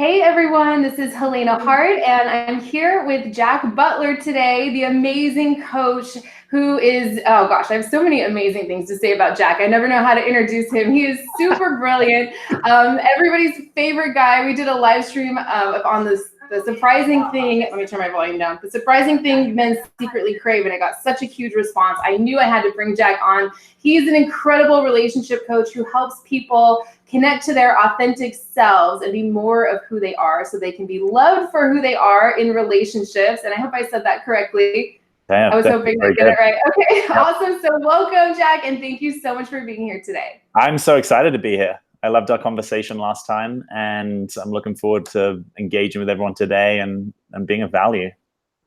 Hey everyone, this is Helena Hart, and I'm here with Jack Butler today, the amazing coach who is, oh gosh, I have so many amazing things to say about Jack. I never know how to introduce him. He is super brilliant. Everybody's favorite guy. We did a live stream on the surprising thing. Let me turn my volume down. The surprising thing men secretly crave, and I got such a huge response. I knew I had to bring Jack on. He's an incredible relationship coach who helps people connect to their authentic selves and be more of who they are so they can be loved for who they are in relationships. And I hope I said that correctly. Damn, I was hoping to get it right. Okay, Yep. Awesome. So welcome, Jack, and thank you so much for being here today. I'm so excited to be here. I loved our conversation last time, and I'm looking forward to engaging with everyone today and being of value.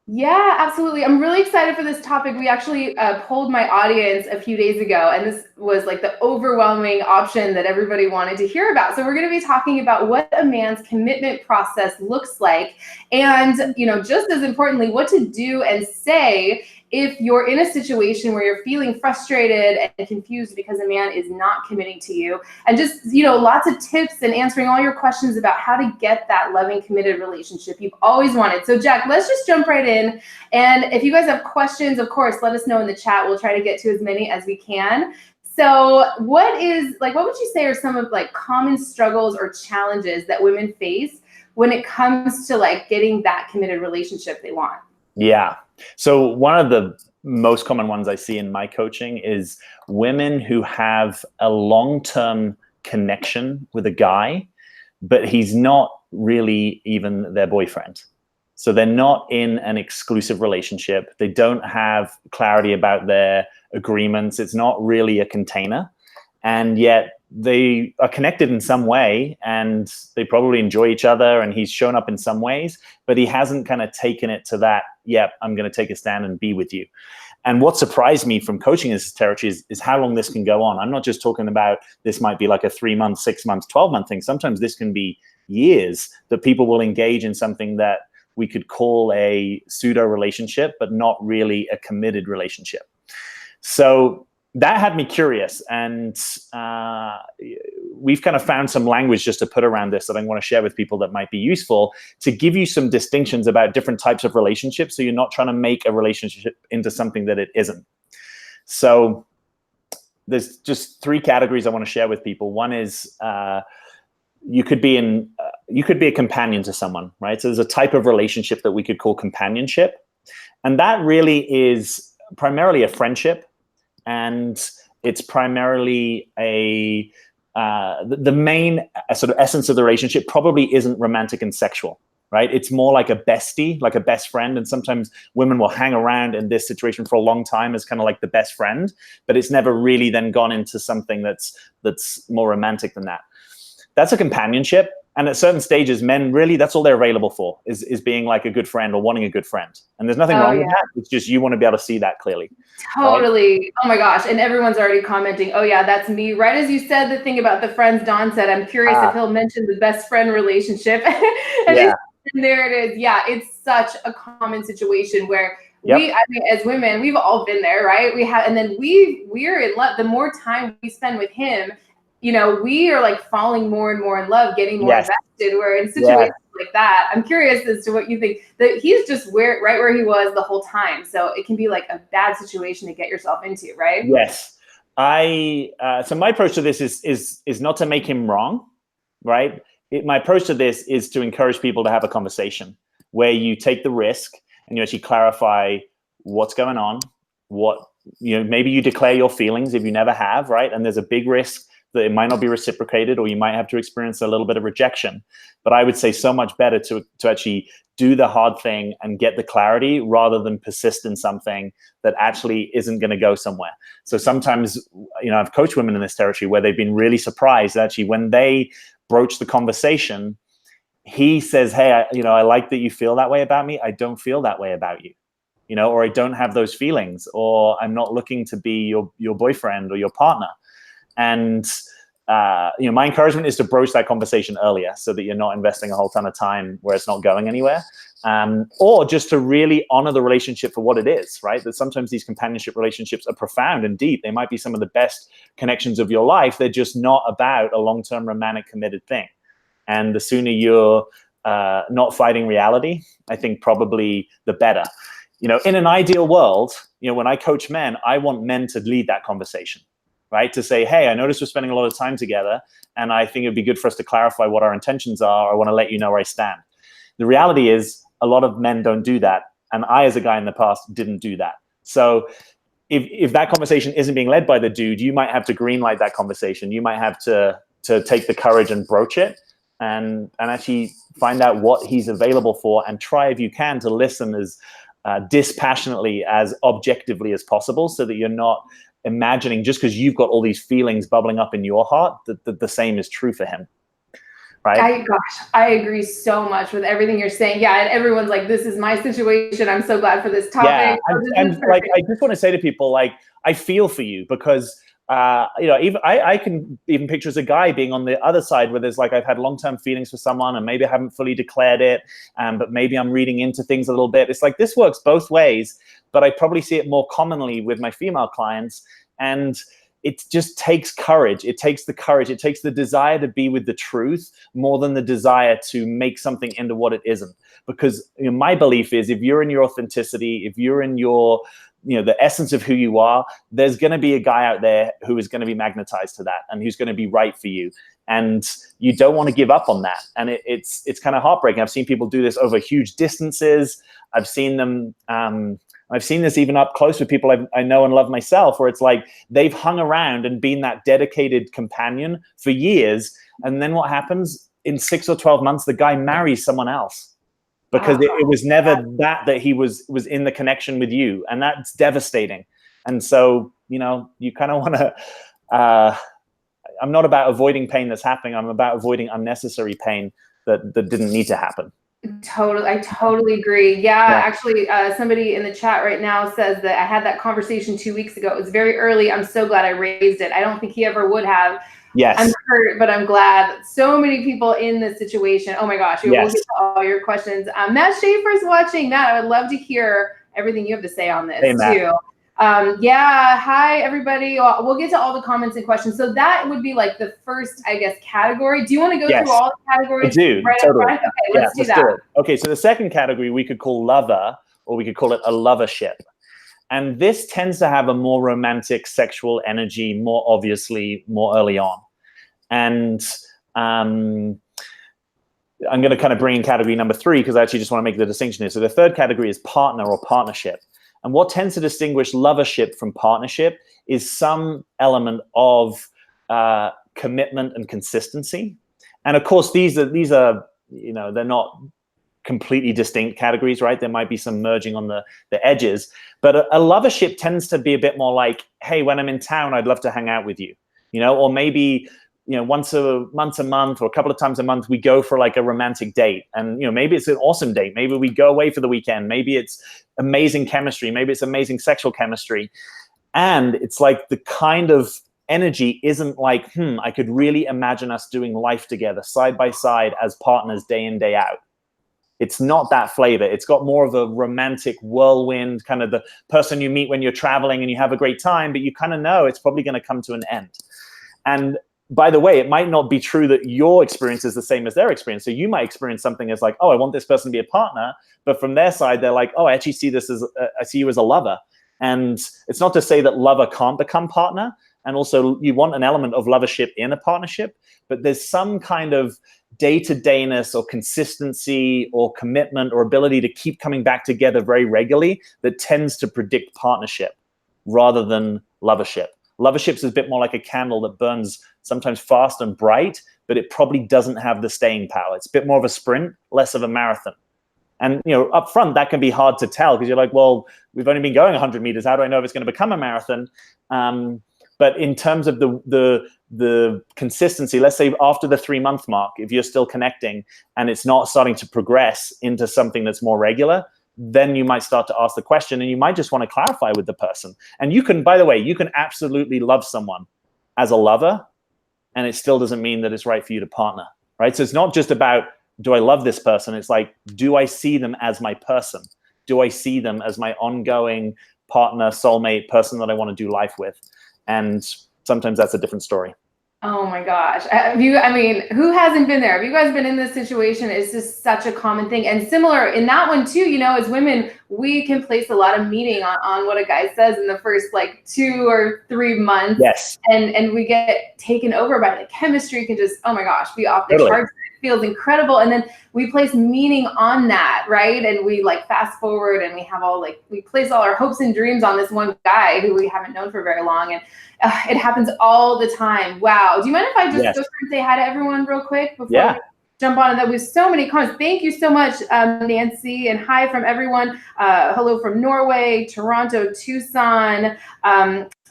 Yeah, absolutely. I'm really excited for this topic. We actually polled my audience a few days ago, and this was like the overwhelming option that everybody wanted to hear about. So we're going to be talking about what a man's commitment process looks like, and just as importantly, what to do and say if you're in a situation where you're feeling frustrated and confused because a man is not committing to you, and just lots of tips and answering all your questions about how to get that loving, committed relationship you've always wanted. So Jack, let's just jump right in. And if you guys have questions, of course, let us know in the chat. We'll try to get to as many as we can. So what would you say are some of common struggles or challenges that women face when it comes to getting that committed relationship they want? Yeah. So one of the most common ones I see in my coaching is women who have a long-term connection with a guy, but he's not really even their boyfriend. So they're not in an exclusive relationship. They don't have clarity about their agreements. It's not really a container. And yet they are connected in some way, and they probably enjoy each other, and he's shown up in some ways, but he hasn't kind of taken it to that, yep, I'm going to take a stand and be with you. And what surprised me from coaching this territory is how long this can go on. I'm not just talking about this might be like a 3 month, 6 months, 12-month thing. Sometimes this can be years that people will engage in something that we could call a pseudo relationship, but not really a committed relationship. So that had me curious, and we've kind of found some language just to put around this that I want to share with people that might be useful to give you some distinctions about different types of relationships, so you're not trying to make a relationship into something that it isn't. So there's just 3 categories I want to share with people. One is you could be a companion to someone, right? So there's a type of relationship that we could call companionship, and that really is primarily a friendship. And it's primarily the main sort of essence of the relationship probably isn't romantic and sexual, right? It's more like a bestie, like a best friend. And sometimes women will hang around in this situation for a long time as kind of like the best friend, but it's never really then gone into something that's more romantic than that. That's a companionship. And at certain stages, men really, that's all they're available for is being like a good friend or wanting a good friend. And there's nothing wrong with that. It's just you want to be able to see that clearly. Totally. Right? Oh my gosh. And everyone's already commenting, oh yeah, that's me. Right as you said the thing about the friends, Don said, I'm curious if he'll mention the best friend relationship. And there it is. Yeah, it's such a common situation where as women, we've all been there, right? And then we're in love. The more time we spend with him, we are falling more and more in love, getting more invested. We're in situations like that. I'm curious as to what you think. That he's just right where he was the whole time. So it can be like a bad situation to get yourself into, right? Yes. So my approach to this is not to make him wrong, right? My approach to this is to encourage people to have a conversation where you take the risk and you actually clarify what's going on, maybe you declare your feelings if you never have, right? And there's a big risk that it might not be reciprocated, or you might have to experience a little bit of rejection. But I would say so much better to actually do the hard thing and get the clarity rather than persist in something that actually isn't going to go somewhere. So sometimes, I've coached women in this territory where they've been really surprised actually when they broach the conversation. He says, hey, I like that you feel that way about me. I don't feel that way about you, or I don't have those feelings, or I'm not looking to be your boyfriend or your partner. And my encouragement is to broach that conversation earlier so that you're not investing a whole ton of time where it's not going anywhere, or just to really honor the relationship for what it is, right? That sometimes these companionship relationships are profound and deep. They might be some of the best connections of your life. They're just not about a long-term romantic committed thing. And the sooner you're not fighting reality, I think probably the better. In an ideal world, when I coach men, I want men to lead that conversation, right? To say, hey, I noticed we're spending a lot of time together, and I think it'd be good for us to clarify what our intentions are. I want to let you know where I stand. The reality is a lot of men don't do that. And I, as a guy in the past, didn't do that. So if that conversation isn't being led by the dude, you might have to greenlight that conversation. You might have to take the courage and broach it and actually find out what he's available for, and try, if you can, to listen as dispassionately, as objectively as possible, so that you're not imagining, just because you've got all these feelings bubbling up in your heart, that the same is true for him. Right? I agree so much with everything you're saying. Yeah, and everyone's like, this is my situation. I'm so glad for this topic. Yeah, and like, I just want to say to people, like, I feel for you, because even I can even picture as a guy being on the other side, where there's like, I've had long-term feelings for someone, and maybe I haven't fully declared it, but maybe I'm reading into things a little bit. It's like, this works both ways, but I probably see it more commonly with my female clients. And it just takes courage. It takes the courage. It takes the desire to be with the truth more than the desire to make something into what it isn't. Because my belief is, if you're in your authenticity, if you're in your, the essence of who you are, there's going to be a guy out there who is going to be magnetized to that, and who's going to be right for you. And you don't want to give up on that. And it's kind of heartbreaking. I've seen people do this over huge distances. I've seen them, I've seen this even up close with people I know and love myself, where it's like they've hung around and been that dedicated companion for years. And then what happens? In 6 or 12 months, the guy marries someone else, because it was never that he was in the connection with you. And that's devastating. And so, you kind of want to, I'm not about avoiding pain that's happening. I'm about avoiding unnecessary pain that didn't need to happen. I totally agree. Yeah. Actually, somebody in the chat right now says that I had that conversation 2 weeks ago. It was very early. I'm so glad I raised it. I don't think he ever would have. Yes. I'm hurt, but I'm glad. So many people in this situation. Oh my gosh. We'll get to all your questions. Matt Schaefer's watching. Matt, I would love to hear everything you have to say on this too. Yeah. Hi, everybody. We'll get to all the comments and questions. So that would be like the first, I guess, category. Do you want to go through all the categories? I do. Right totally. Okay, let's do that. Do it. Okay, so the second category we could call lover, or we could call it a lovership. And this tends to have a more romantic sexual energy, more obviously, more early on. And I'm going to kind of bring in category number 3, because I actually just want to make the distinction here. So the third category is partner or partnership. And what tends to distinguish lovership from partnership is some element of commitment and consistency. And of course, these are they're not completely distinct categories, right? There might be some merging on the edges, but a lovership tends to be a bit more like, hey, when I'm in town, I'd love to hang out with you, or maybe once a month or a couple of times a month, we go for like a romantic date. And, maybe it's an awesome date. Maybe we go away for the weekend. Maybe it's amazing chemistry. Maybe it's amazing sexual chemistry. And it's like the kind of energy isn't like, I could really imagine us doing life together side by side as partners day in, day out. It's not that flavor. It's got more of a romantic whirlwind, kind of the person you meet when you're traveling and you have a great time, but you kind of know it's probably going to come to an end. And by the way, it might not be true that your experience is the same as their experience. So you might experience something as like, oh, I want this person to be a partner. But from their side, they're like, oh, I actually see this as, I see you as a lover. And it's not to say that lover can't become partner. And also you want an element of lovership in a partnership, but there's some kind of day-to-dayness or consistency or commitment or ability to keep coming back together very regularly that tends to predict partnership rather than lovership. Lovership is a bit more like a candle that burns sometimes fast and bright, but it probably doesn't have the staying power. It's a bit more of a sprint, less of a marathon. And, up front, that can be hard to tell because you're like, well, we've only been going 100 meters. How do I know if it's going to become a marathon? But in terms of the consistency, let's say after the 3-month mark, if you're still connecting and it's not starting to progress into something that's more regular, then you might start to ask the question and you might just want to clarify with the person. And you can, by the way, you can absolutely love someone as a lover and it still doesn't mean that it's right for you to partner, right? So it's not just about, do I love this person? It's like, do I see them as my person? Do I see them as my ongoing partner, soulmate, person that I want to do life with? And sometimes that's a different story. Oh my gosh. Have you, I mean, who hasn't been there? Have you guys been in this situation? It's just such a common thing. And similar in that one too, you know, as women, we can place a lot of meaning on what a guy says in the first like 2 or 3 months. Yes. And we get taken over by the chemistry, can just, oh my gosh, be off the Totally. charts. It feels incredible. And then we place meaning on that, right? And we like fast forward and we have all like, we place all our hopes and dreams on this one guy who we haven't known for very long. And it happens all the time. Wow. Do you mind if I just go through and say hi to everyone real quick before we jump on that? With so many comments. Thank you so much, Nancy, and hi from everyone. Hello from Norway, Toronto, Tucson.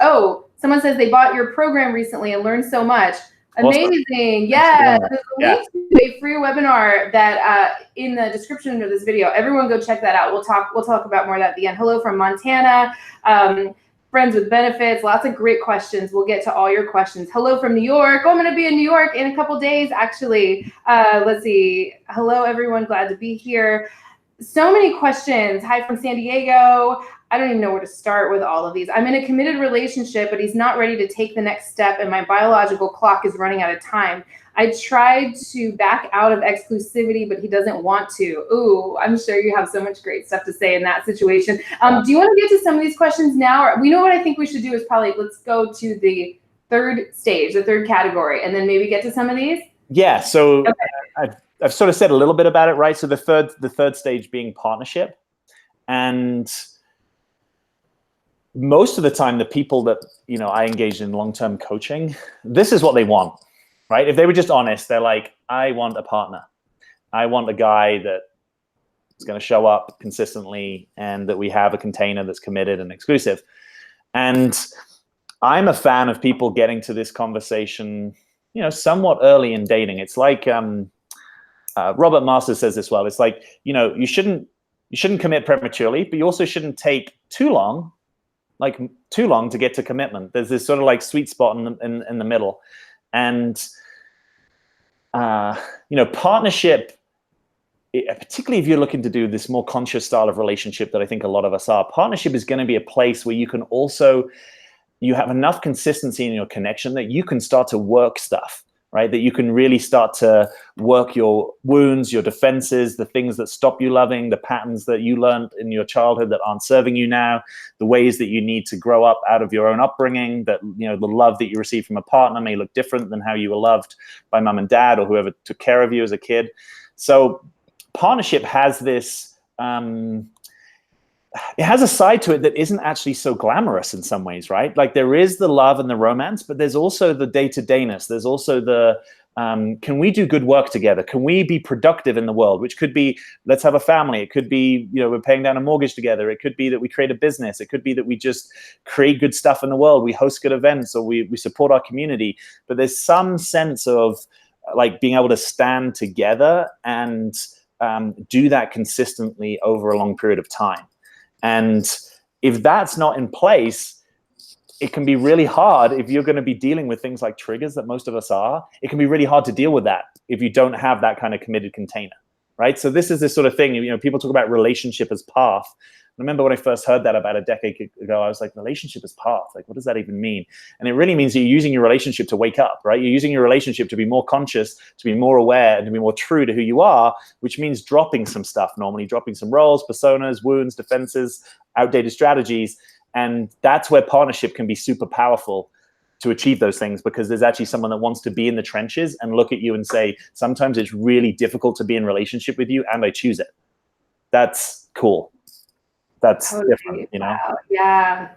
Oh, someone says they bought your program recently and learned so much. Amazing. Awesome. Yes. There's a link to a free webinar that in the description of this video. Everyone go check that out. We'll talk about more of that at the end. Hello from Montana. Friends with benefits, lots of great questions. We'll get to all your questions. Hello from New York. Oh, I'm going to be in New York in a couple days, actually. Let's see. Hello, everyone. Glad to be here. So many questions. Hi from San Diego. I don't even know where to start with all of these. I'm in a committed relationship, but he's not ready to take the next step, and my biological clock is running out of time. I tried to back out of exclusivity, but he doesn't want to. Ooh, I'm sure you have so much great stuff to say in that situation. Do you want to get to some of these questions now? Or, we know what I think we should do is probably let's go to the third stage, the third category, and then maybe get to some of these? Yeah, so I've sort of said a little bit about it, right? So the third stage being partnership. And most of the time, the people that, you know, I engage in long-term coaching, this is what they want. Right? If they were just honest, they're like, I want a partner. I want a guy that is going to show up consistently and that we have a container that's committed and exclusive. And I'm a fan of people getting to this conversation, you know, somewhat early in dating. It's like Robert Masters says this well. It's like, you know, you shouldn't commit prematurely, but you also shouldn't take too long to get to commitment. There's this sort of like sweet spot in the middle. And you know, partnership, particularly if you're looking to do this more conscious style of relationship that I think a lot of us are, partnership is going to be a place where you can also, you have enough consistency in your connection that you can start to work stuff, right? That you can really start to work your wounds, your defenses, the things that stop you loving, the patterns that you learned in your childhood that aren't serving you now, the ways that you need to grow up out of your own upbringing, that, you know, the love that you receive from a partner may look different than how you were loved by mom and dad or whoever took care of you as a kid. So partnership has this, it has a side to it that isn't actually so glamorous in some ways, right? Like there is the love and the romance, but there's also the day-to-dayness. There's also the, can we do good work together? Can we be productive in the world? Which could be, let's have a family. It could be, you know, we're paying down a mortgage together. It could be that we create a business. It could be that we just create good stuff in the world. We host good events, or we support our community. But there's some sense of like being able to stand together and do that consistently over a long period of time. And if that's not in place, it can be really hard if you're going to be dealing with things like triggers that most of us are. It can be really hard to deal with that if you don't have that kind of committed container, right? So this is this sort of thing, you know, people talk about relationship as path. I remember when I first heard that about a decade ago, I was like, relationship as path, like, what does that even mean? And it really means you're using your relationship to wake up, right? You're using your relationship to be more conscious, to be more aware, and to be more true to who you are, which means dropping some stuff, normally dropping some roles, personas, wounds, defenses, outdated strategies. And that's where partnership can be super powerful to achieve those things, because there's actually someone that wants to be in the trenches and look at you and say, sometimes it's really difficult to be in relationship with you, and I choose it. That's cool. That's totally different, you know? Wow. Yeah.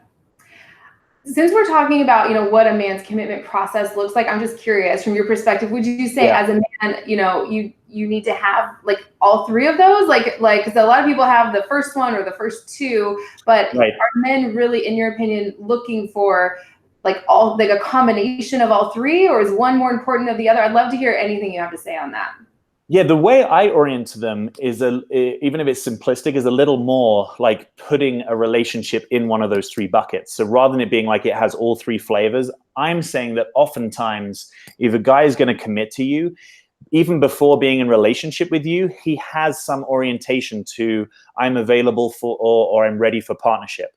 Since we're talking about, you know, what a man's commitment process looks like, I'm just curious from your perspective, would you say as a man, you know, you need to have like all three of those? Like, because a lot of people have the first one or the first two, but are men really, in your opinion, looking for like a combination of all three, or is one more important than the other? I'd love to hear anything you have to say on that. Yeah, the way I orient them is, even if it's simplistic, is a little more like putting a relationship in one of those three buckets. So rather than it being like it has all three flavors, I'm saying that oftentimes if a guy is going to commit to you, even before being in relationship with you, he has some orientation to I'm available for or I'm ready for partnership.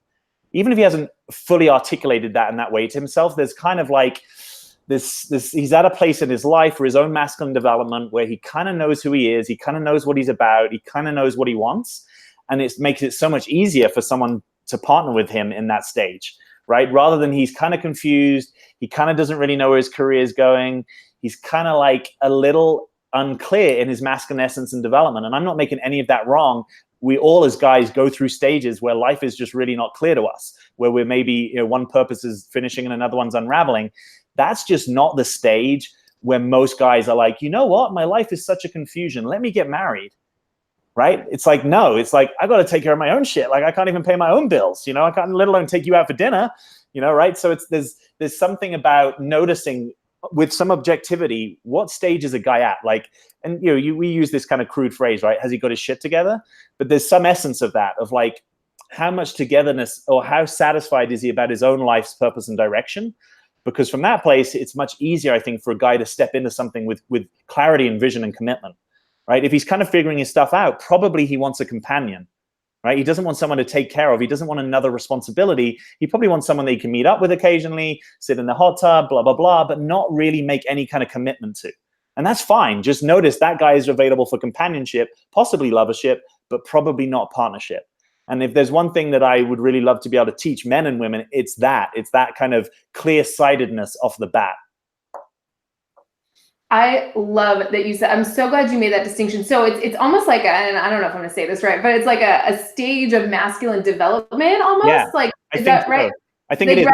Even if he hasn't fully articulated that in that way to himself, there's kind of like he's at a place in his life for his own masculine development where he kind of knows who he is, he kind of knows what he's about, he kind of knows what he wants, and it makes it so much easier for someone to partner with him in that stage, right? Rather than he's kind of confused, he kind of doesn't really know where his career is going, he's kind of like a little unclear in his masculine essence and development. And I'm not making any of that wrong. We all as guys go through stages where life is just really not clear to us, where we're maybe, one purpose is finishing and another one's unraveling. That's just not the stage where most guys are like, you know what, my life is such a confusion, let me get married, right? It's like, no, it's like, I got to take care of my own shit. Like, I can't even pay my own bills, I can't, let alone take you out for dinner, right? So there's something about noticing with some objectivity, what stage is a guy at? Like, and we use this kind of crude phrase, right? Has he got his shit together? But there's some essence of that, of like, how much togetherness or how satisfied is he about his own life's purpose and direction? Because from that place, it's much easier, I think, for a guy to step into something with clarity and vision and commitment, right? If he's kind of figuring his stuff out, probably he wants a companion, right? He doesn't want someone to take care of. He doesn't want another responsibility. He probably wants someone that he can meet up with occasionally, sit in the hot tub, blah, blah, blah, but not really make any kind of commitment to. And that's fine. Just notice that guy is available for companionship, possibly lovership, but probably not partnership. And if there's one thing that I would really love to be able to teach men and women, it's that kind of clear-sightedness off the bat. I love that you said, I'm so glad you made that distinction. So it's almost like, and I don't know if I'm going to say this right, but it's like a stage of masculine development almost. Yeah, like, is that so. right? I think it is.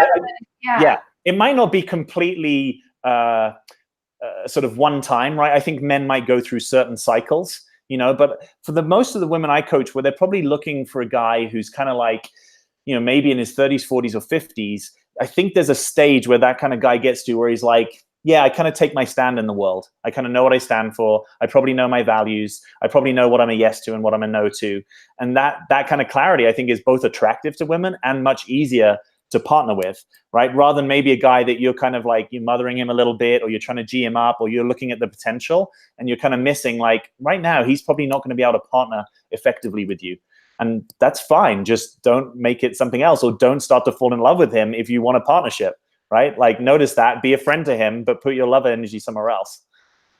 Yeah. It might not be completely sort of one time, right? I think men might go through certain cycles, but for the most of the women I coach, where they're probably looking for a guy who's kind of like, maybe in his 30s, 40s, or 50s, I think there's a stage where that kind of guy gets to where he's like, yeah, I kind of take my stand in the world. I kind of know what I stand for. I probably know my values. I probably know what I'm a yes to and what I'm a no to. And that kind of clarity, I think, is both attractive to women and much easier to partner with, right? Rather than maybe a guy that you're kind of like, you're mothering him a little bit, or you're trying to G him up, or you're looking at the potential and you're kind of missing, like, right now, he's probably not going to be able to partner effectively with you. And that's fine. Just don't make it something else, or don't start to fall in love with him if you want a partnership. Right? Like, notice that, be a friend to him, but put your love energy somewhere else.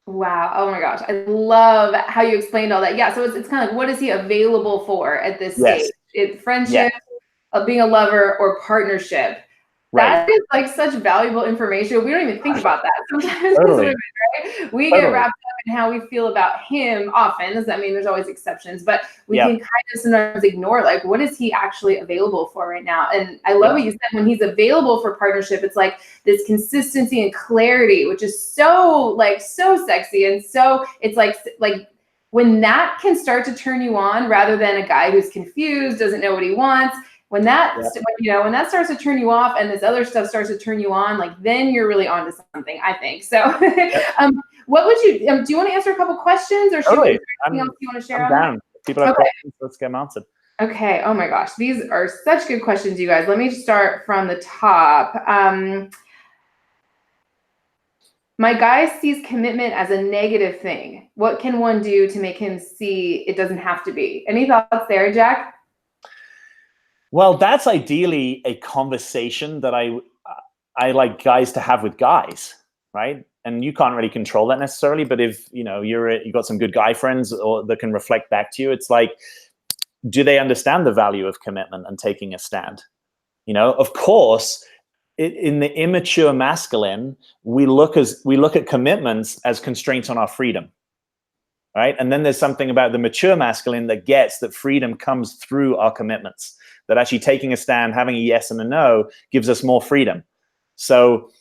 Wow. Oh my gosh. I love how you explained all that. Yeah. So it's kind of like, what is he available for at this stage? It's friendship, being a lover, or partnership. Right. That is like such valuable information. We don't even think about that sometimes. Totally. Right? We get wrapped up in how we feel about him often. I mean, there's always exceptions, but we can kind of sometimes ignore, like, what is he actually available for right now? And I love what you said, when he's available for partnership, it's like this consistency and clarity, which is so sexy. And so it's like when that can start to turn you on, rather than a guy who's confused, doesn't know what he wants. When that, when that starts to turn you off and this other stuff starts to turn you on, like, then you're really onto something, I think. So what would you, do you want to answer a couple questions, or should we, anything else you want to share? I'm down. People have questions, let's get them answered. Okay. Oh my gosh. These are such good questions, you guys. Let me start from the top. My guy sees commitment as a negative thing. What can one do to make him see it doesn't have to be? Any thoughts there, Jack? Well, that's ideally a conversation that I like guys to have with guys, right? And you can't really control that necessarily, but if you got some good guy friends or that can reflect back to you, it's like, do they understand the value of commitment and taking a stand? Of course, in the immature masculine, we look at commitments as constraints on our freedom. Right? And then there's something about the mature masculine that gets that freedom comes through our commitments, that actually taking a stand, having a yes and a no gives us more freedom. So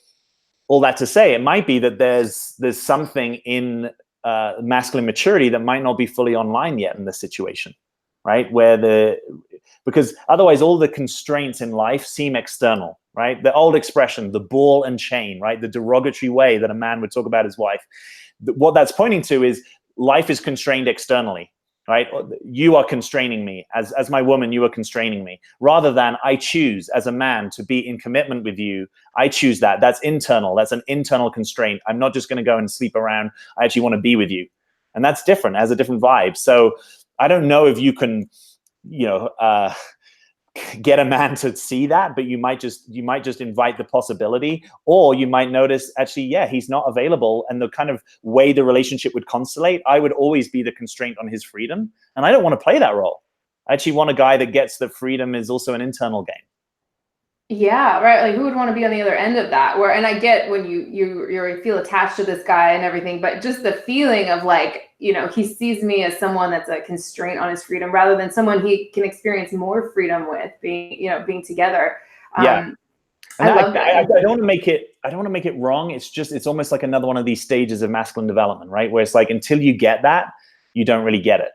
all that to say, it might be that there's something in masculine maturity that might not be fully online yet in this situation, right? Because otherwise all the constraints in life seem external, right? The old expression, the ball and chain, right? The derogatory way that a man would talk about his wife. What that's pointing to is life is constrained externally, right? You are constraining me. As my woman, you are constraining me. Rather than I choose as a man to be in commitment with you, I choose that. That's internal. That's an internal constraint. I'm not just going to go and sleep around. I actually want to be with you. And that's different, has a different vibe. So I don't know if you can, get a man to see that, but you might just invite the possibility, or you might notice actually, yeah, he's not available, and the kind of way the relationship would constellate, I would always be the constraint on his freedom, and I don't want to play that role. I actually want a guy that gets that freedom is also an internal game. Yeah, right. Like, who would want to be on the other end of that? Where, and I get when you feel attached to this guy and everything, but just the feeling of like, he sees me as someone that's a constraint on his freedom rather than someone he can experience more freedom with being together. Yeah. And I love that. I don't want to make it. I don't want to make it wrong. It's almost like another one of these stages of masculine development, right? Where it's like until you get that, you don't really get it.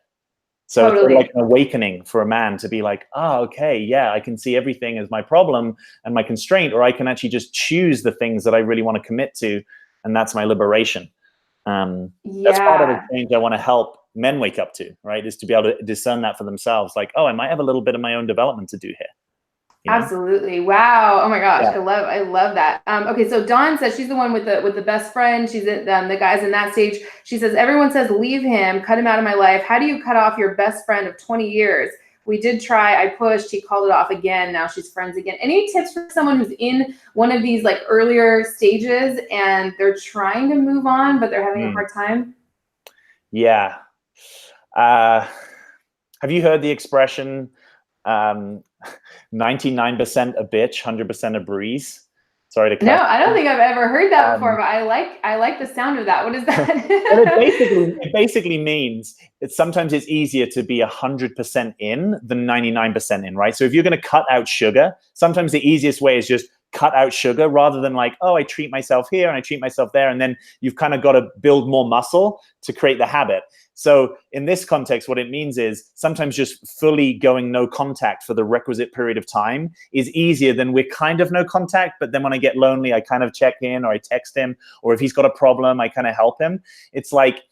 So It's sort of like an awakening for a man to be like, oh, okay, yeah, I can see everything as my problem and my constraint, or I can actually just choose the things that I really want to commit to, and that's my liberation. That's part of the change I want to help men wake up to, right? Is to be able to discern that for themselves. Like, oh, I might have a little bit of my own development to do here. Absolutely. Wow. Oh my gosh. Yeah. I love that. Okay. So Dawn says she's the one with the best friend. She's the guy's in that stage. She says, everyone says, leave him, cut him out of my life. How do you cut off your best friend of 20 years? We did try, I pushed, he called it off again. Now she's friends again. Any tips for someone who's in one of these like earlier stages and they're trying to move on, but they're having a hard time? Yeah. Have you heard the expression, 99% a bitch, 100% a breeze? Sorry to cut. No, I don't think I've ever heard that before, but I like the sound of that. What is that? Well, it basically means that sometimes it's easier to be 100% in than 99% in, right? So if you're going to cut out sugar, sometimes the easiest way is just cut out sugar rather than like, oh, I treat myself here and I treat myself there. And then you've kind of got to build more muscle to create the habit. So in this context, what it means is sometimes just fully going no contact for the requisite period of time is easier than we're kind of no contact. But then when I get lonely, I kind of check in or I text him, or if he's got a problem, I kind of help him. It's like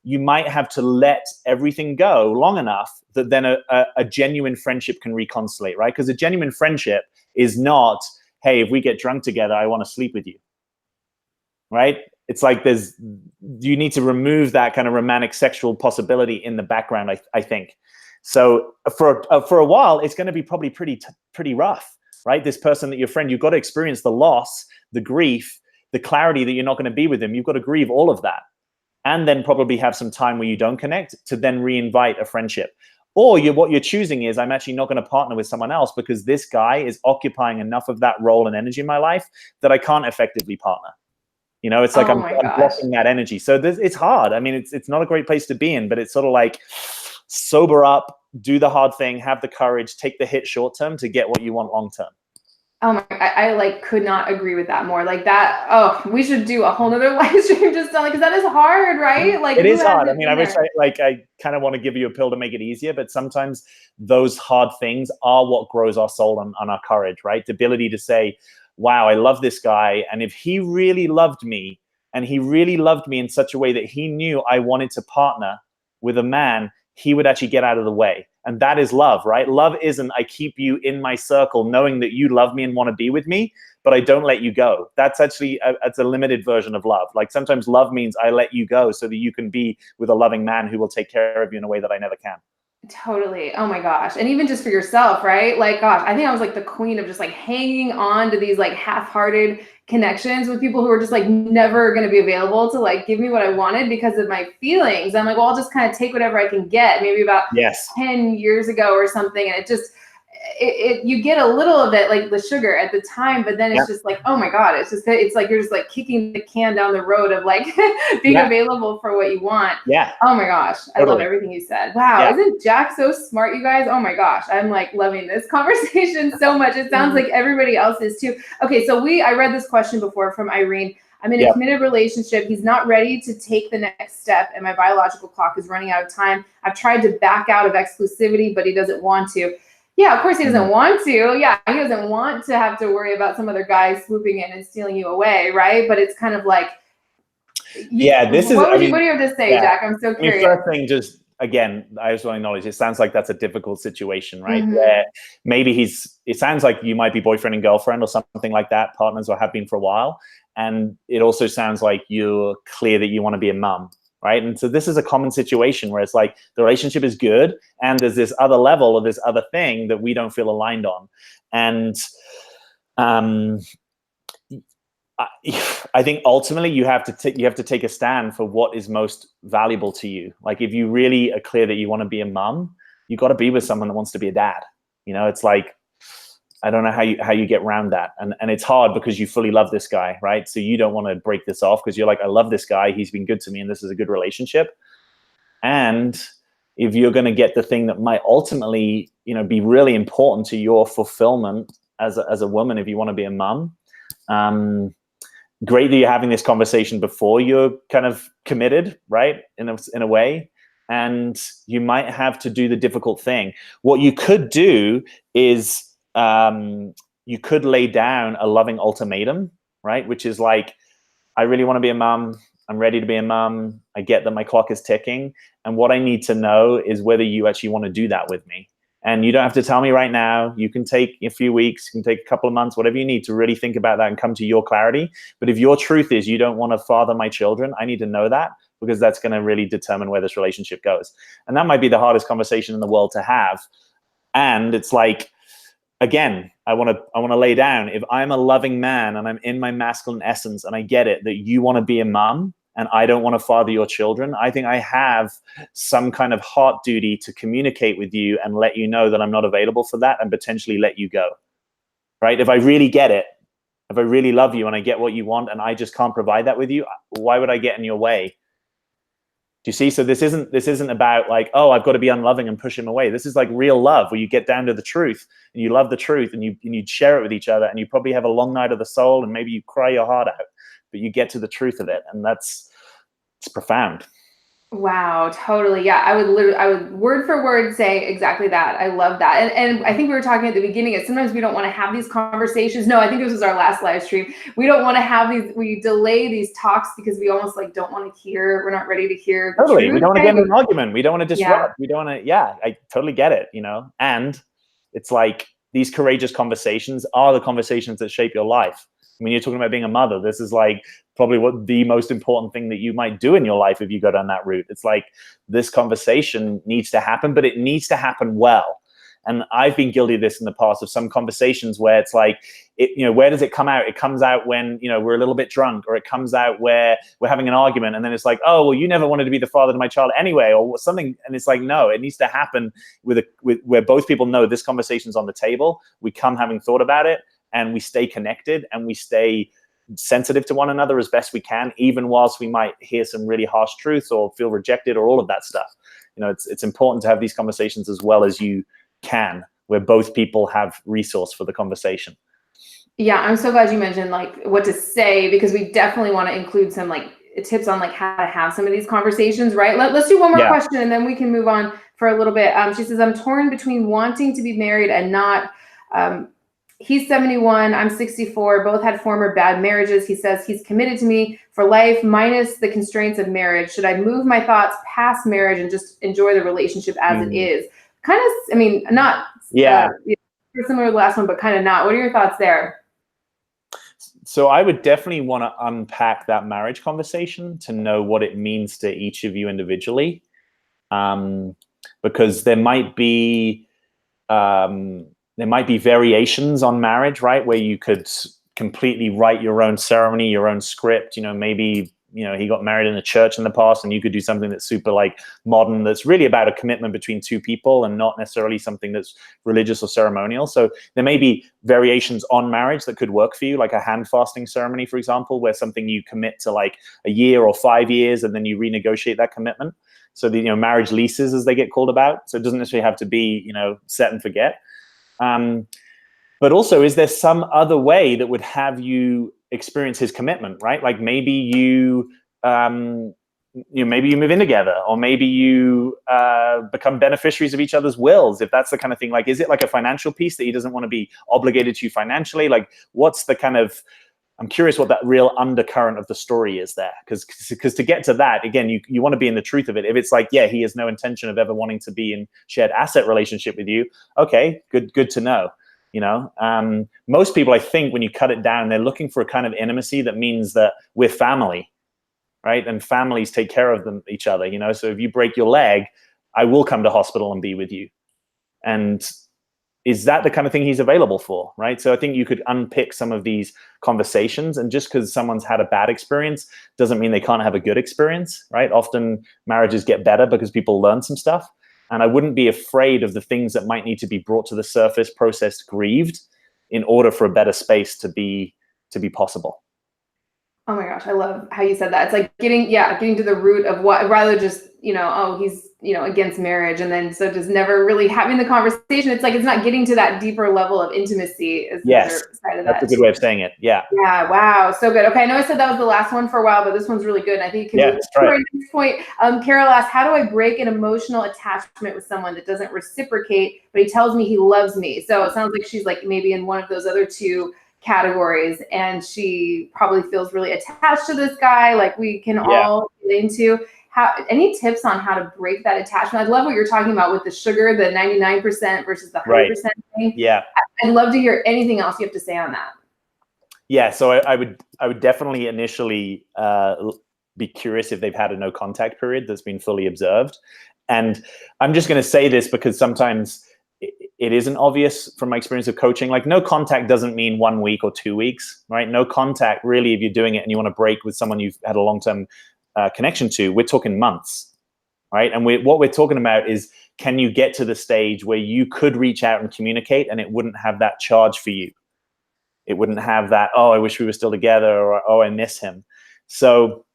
you might have to let everything go long enough that then a genuine friendship can reconciliate, right? Because a genuine friendship is not, hey, if we get drunk together, I want to sleep with you, right? It's like you need to remove that kind of romantic sexual possibility in the background, I think. So for a while, it's going to be probably pretty rough, right? This person that your friend, you've got to experience the loss, the grief, the clarity that you're not going to be with them. You've got to grieve all of that. And then probably have some time where you don't connect to then reinvite a friendship. Or what you're choosing is, I'm actually not going to partner with someone else because this guy is occupying enough of that role and energy in my life that I can't effectively partner. It's like I'm blocking that energy. So it's hard. I mean, it's not a great place to be in, but it's sort of like sober up, do the hard thing, have the courage, take the hit short term to get what you want long term. Oh my, I could not agree with that more. Like that, oh, we should do a whole nother live stream just on, because that is hard, right? Like it is hard. I mean, I wish I kind of want to give you a pill to make it easier, but sometimes those hard things are what grows our soul and our courage, right? The ability to say, wow, I love this guy. And if he really loved me and he really loved me in such a way that he knew I wanted to partner with a man, he would actually get out of the way. And that is love, right? Love isn't I keep you in my circle knowing that you love me and want to be with me, but I don't let you go. That's actually it's a limited version of love. Like sometimes love means I let you go so that you can be with a loving man who will take care of you in a way that I never can. Totally. Oh my gosh. And even just for yourself, right? Like, gosh, I think I was like the queen of just like hanging on to these like half-hearted connections with people who were just like never going to be available to like give me what I wanted because of my feelings. I'm like, well, I'll just kind of take whatever I can get. Maybe about 10 years ago or something. And it just, you get a little of it, like the sugar at the time, but then it's just like, oh my God, it's like, you're just like kicking the can down the road of like being available for what you want. Yeah. Oh my gosh. I love everything you said. Wow. Isn't Jack so smart, you guys? Oh my gosh. I'm like loving this conversation so much. It sounds like everybody else is too. Okay. So I read this question before from Irene. I'm in a committed relationship. He's not ready to take the next step and my biological clock is running out of time. I've tried to back out of exclusivity, but he doesn't want to. Yeah, of course he doesn't want to. Yeah, he doesn't want to have to worry about some other guy swooping in and stealing you away, right? But it's kind of like, what do you have to say, Jack? I'm so curious. I mean, first thing, just again, I just want to acknowledge, it sounds like that's a difficult situation, right? Where maybe it sounds like you might be boyfriend and girlfriend or something like that, partners or have been for a while. And it also sounds like you're clear that you want to be a mum, right? And so this is a common situation where it's like the relationship is good and there's this other level or this other thing that we don't feel aligned on. And I think ultimately you have to take a stand for what is most valuable to you. Like if you really are clear that you want to be a mom, you got to be with someone that wants to be a dad. You know, it's like, I don't know how you get around that. And it's hard because you fully love this guy, right? So you don't want to break this off because you're like, I love this guy. He's been good to me and this is a good relationship. And if you're going to get the thing that might ultimately, be really important to your fulfillment as a woman, if you want to be a mom, great that you're having this conversation before you're kind of committed, right? In a way. And you might have to do the difficult thing. What you could do is you could lay down a loving ultimatum, right? Which is like, I really want to be a mom. I'm ready to be a mom. I get that my clock is ticking. And what I need to know is whether you actually want to do that with me. And you don't have to tell me right now. You can take a few weeks, you can take a couple of months, whatever you need to really think about that and come to your clarity. But if your truth is you don't want to father my children, I need to know that, because that's going to really determine where this relationship goes. And that might be the hardest conversation in the world to have. And it's like, again, I want to lay down, if I'm a loving man and I'm in my masculine essence and I get it that you want to be a mom and I don't want to father your children, I think I have some kind of heart duty to communicate with you and let you know that I'm not available for that and potentially let you go, right? If I really get it, if I really love you and I get what you want and I just can't provide that with you, why would I get in your way? Do you see? So this isn't about like, oh, I've got to be unloving and push him away. This is like real love, where you get down to the truth and you love the truth and you share it with each other, and you probably have a long night of the soul and maybe you cry your heart out, but you get to the truth of it, and it's profound. Wow, totally. Yeah, I would word for word say exactly that. I love that. And I think we were talking at the beginning, sometimes we don't want to have these conversations. No, I think this was our last live stream. We don't want to have we delay these talks because we almost like don't want to hear, we're not ready to hear. Totally. We don't want to get in an argument. We don't want to disrupt. Yeah. We don't want to, I totally get it, and it's like these courageous conversations are the conversations that shape your life. When you're talking about being a mother, this is like probably what the most important thing that you might do in your life if you go down that route. It's like this conversation needs to happen, but it needs to happen well. And I've been guilty of this in the past, of some conversations where it's like, where does it come out? It comes out when, we're a little bit drunk, or it comes out where we're having an argument. And then it's like, oh, well, you never wanted to be the father to my child anyway, or something. And it's like, no, it needs to happen where both people know this conversation's on the table. We come having thought about it, and we stay connected and we stay sensitive to one another as best we can, even whilst we might hear some really harsh truths or feel rejected or all of that stuff. It's important to have these conversations as well as you can, where both people have resource for the conversation. Yeah, I'm so glad you mentioned like what to say, because we definitely want to include some like tips on like how to have some of these conversations, right? Let's do one more question and then we can move on for a little bit. She says, I'm torn between wanting to be married and not. He's 71, I'm 64, both had former bad marriages. He says he's committed to me for life minus the constraints of marriage. Should I move my thoughts past marriage and just enjoy the relationship as it is? Kind of, not similar to the last one, but kind of not. What are your thoughts there? So I would definitely want to unpack that marriage conversation to know what it means to each of you individually, because there might be variations on marriage, right? Where you could completely write your own ceremony, your own script. Maybe, he got married in a church in the past, and you could do something that's super like modern, that's really about a commitment between two people and not necessarily something that's religious or ceremonial. So there may be variations on marriage that could work for you, like a hand fasting ceremony, for example, where something you commit to like a year or 5 years, and then you renegotiate that commitment. So the, marriage leases, as they get called about. So it doesn't necessarily have to be, set and forget. But also, is there some other way that would have you experience his commitment, right? Like maybe you maybe you move in together, or maybe you become beneficiaries of each other's wills, if that's the kind of thing. Like, is it like a financial piece that he doesn't want to be obligated to you financially? Like, what's the kind of, I'm curious what that real undercurrent of the story is there. Because to get to that, again, you want to be in the truth of it. If it's like, yeah, he has no intention of ever wanting to be in shared asset relationship with you, okay, good to know. Most people, I think, when you cut it down, they're looking for a kind of intimacy that means that we're family, right? And families take care of each other, you know? So if you break your leg, I will come to hospital and be with you. And is that the kind of thing he's available for, right? So I think you could unpick some of these conversations, and just because someone's had a bad experience doesn't mean they can't have a good experience, right? Often marriages get better because people learn some stuff. And I wouldn't be afraid of the things that might need to be brought to the surface, processed, grieved, in order for a better space to be possible. Oh my gosh, I love how you said that. It's like getting to the root of what, rather just, oh, he's, against marriage. And then, so just never really having the conversation. It's like, it's not getting to that deeper level of intimacy is the other side of that. That's a good way of saying it. Yeah. Yeah. Wow. So good. Okay. I know I said that was the last one for a while, but this one's really good. And I think you can move to our next point. Carol asked, how do I break an emotional attachment with someone that doesn't reciprocate, but he tells me he loves me? So it sounds like she's like maybe in one of those other two categories, and she probably feels really attached to this guy, like we can all get into. Any tips on how to break that attachment? I love what you're talking about with the sugar, the 99% versus the 100% thing. Yeah. I'd love to hear anything else you have to say on that. Yeah, so I would definitely initially be curious if they've had a no contact period that's been fully observed. And I'm just going to say this because sometimes it isn't obvious from my experience of coaching. Like, no contact doesn't mean 1 week or 2 weeks, right? No contact, really, if you're doing it and you want to break with someone you've had a long-term connection to, we're talking months, right? And what we're talking about is, can you get to the stage where you could reach out and communicate and it wouldn't have that charge for you? It wouldn't have that, oh, I wish we were still together, or, oh, I miss him. So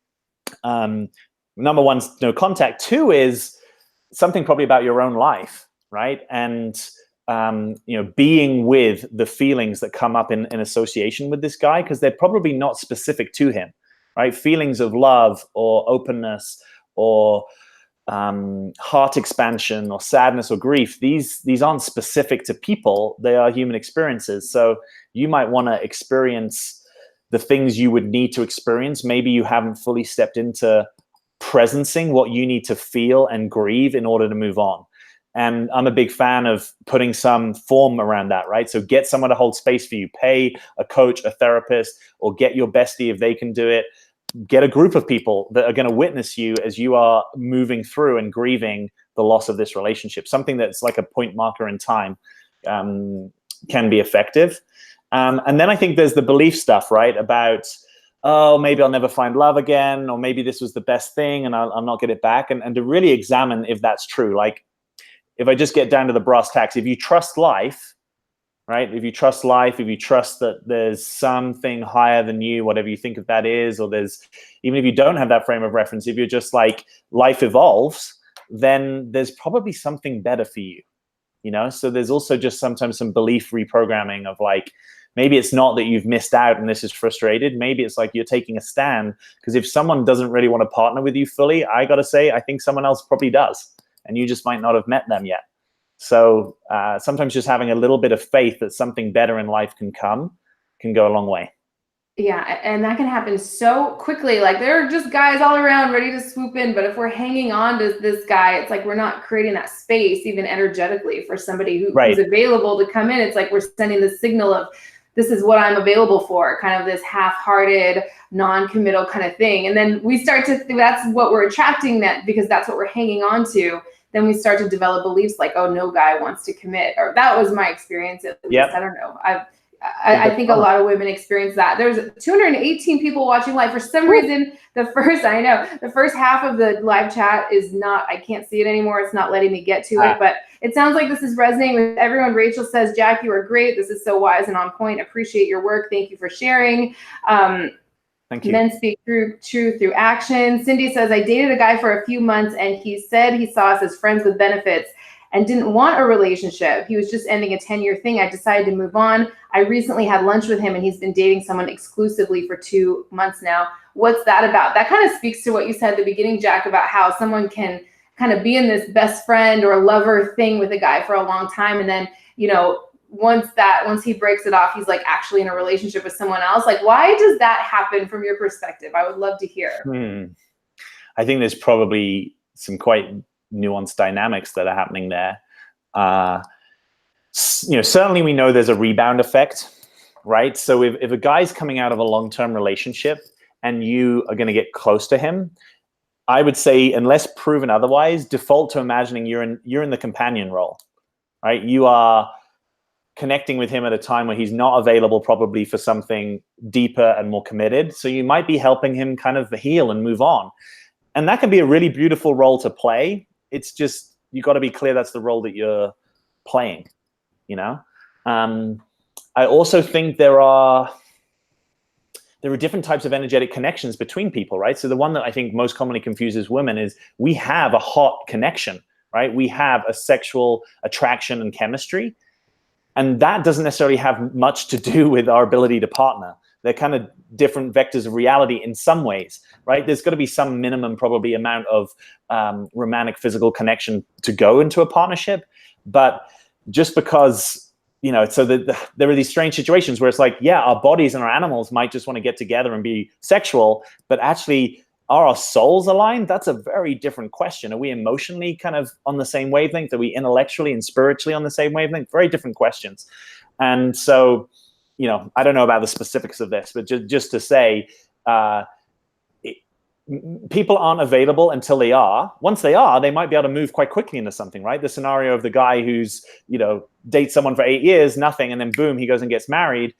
number one, no contact. Two is something probably about your own life, right? And being with the feelings that come up in association with this guy, because they're probably not specific to him, right? Feelings of love or openness or heart expansion or sadness or grief, these aren't specific to people. They are human experiences. So you might want to experience the things you would need to experience. Maybe you haven't fully stepped into presencing what you need to feel and grieve in order to move on. And I'm a big fan of putting some form around that, right? So get someone to hold space for you. Pay a coach, a therapist, or get your bestie if they can do it. Get a group of people that are going to witness you as you are moving through and grieving the loss of this relationship. Something that's like a point marker in time can be effective. And then I think there's the belief stuff, right? About, oh, maybe I'll never find love again, or maybe this was the best thing and I'll not get it back. And to really examine if that's true. Like, if I just get down to the brass tacks, if you trust life, right? If you trust life, if you trust that there's something higher than you, whatever you think of that is, or there's, even if you don't have that frame of reference, if you're just like, life evolves, then there's probably something better for you, So there's also just sometimes some belief reprogramming of like, maybe it's not that you've missed out and this is frustrated. Maybe it's like you're taking a stand, because if someone doesn't really want to partner with you fully, I got to say, I think someone else probably does, and you just might not have met them yet. So sometimes just having a little bit of faith that something better in life can go a long way. Yeah, and that can happen so quickly. Like, there are just guys all around ready to swoop in, but if we're hanging on to this guy, it's like we're not creating that space even energetically for somebody who's available to come in. It's like we're sending the signal of, this is what I'm available for, kind of this half-hearted, non-committal kind of thing. And then we start to think that's what we're attracting, that because that's what we're hanging on to. Then we start to develop beliefs like, oh, no guy wants to commit. Or that was my experience at least. I don't know. I think a lot of women experience that. There's 218 people watching live. For some reason, the first half of the live chat is not, I can't see it anymore. It's not letting me get to it. But it sounds like this is resonating with everyone. Rachel says, Jack, you are great. This is so wise and on point. Appreciate your work. Thank you for sharing. Thank you. Men speak truth through action. Cindy says, I dated a guy for a few months and he said he saw us as friends with benefits and didn't want a relationship. He was just ending a 10-year thing. I decided to move on. I recently had lunch with him and he's been dating someone exclusively for 2 months now. What's that about? That kind of speaks to what you said at the beginning, Jack, about how someone can kind of be in this best friend or lover thing with a guy for a long time. And then, once he breaks it off, he's like actually in a relationship with someone else. Like, why does that happen from your perspective? I would love to hear. I think there's probably some quite nuanced dynamics that are happening there. Certainly we know there's a rebound effect, right? So if a guy's coming out of a long-term relationship and you are going to get close to him, I would say, unless proven otherwise, default to imagining you're in the companion role, right? You are connecting with him at a time where he's not available probably for something deeper and more committed. So you might be helping him kind of heal and move on. And that can be a really beautiful role to play. It's just, you got to be clear that's the role that you're playing, you know? I also think there are different types of energetic connections between people, right? So the one that I think most commonly confuses women is we have a hot connection, right? We have a sexual attraction and chemistry. And that doesn't necessarily have much to do with our ability to partner. They're kind of different vectors of reality in some ways, right? There's got to be some minimum probably amount of romantic physical connection to go into a partnership. But just because, you know, so there are these strange situations where it's like, yeah, our bodies and our animals might just want to get together and be sexual, but actually, are our souls aligned? That's a very different question. Are we emotionally kind of on the same wavelength? Are we intellectually and spiritually on the same wavelength? Very different questions. And so, you know, I don't know about the specifics of this, but just to say, people aren't available until they are. Once they are, they might be able to move quite quickly into something, right? The scenario of the guy who's, you know, dates someone for 8 years, nothing, and then boom, he goes and gets married.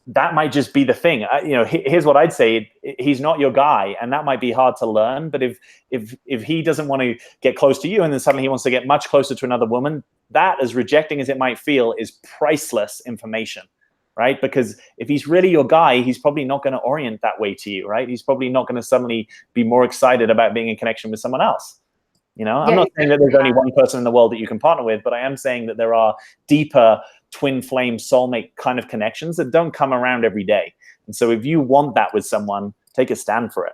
That might just be the thing. You know, here's what I'd say: he's not your guy, and that might be hard to learn. But if he doesn't want to get close to you, and then suddenly he wants to get much closer to another woman, that, as rejecting as it might feel, is priceless information, right? Because if he's really your guy, he's probably not going to orient that way to you, right? He's probably not going to suddenly be more excited about being in connection with someone else. You know, I'm not saying that there's only one person in the world that you can partner with, but I am saying that there are deeper twin flame soulmate kind of connections that don't come around every day. And so if you want that with someone, take a stand for it.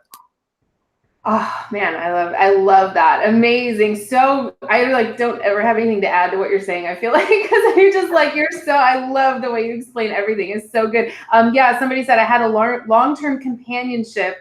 Oh man, I love that. Amazing. So I like don't ever have anything to add to what you're saying. I feel like, because you're just like, I love the way you explain everything. It's so good. Yeah, somebody said I had a long-term companionship,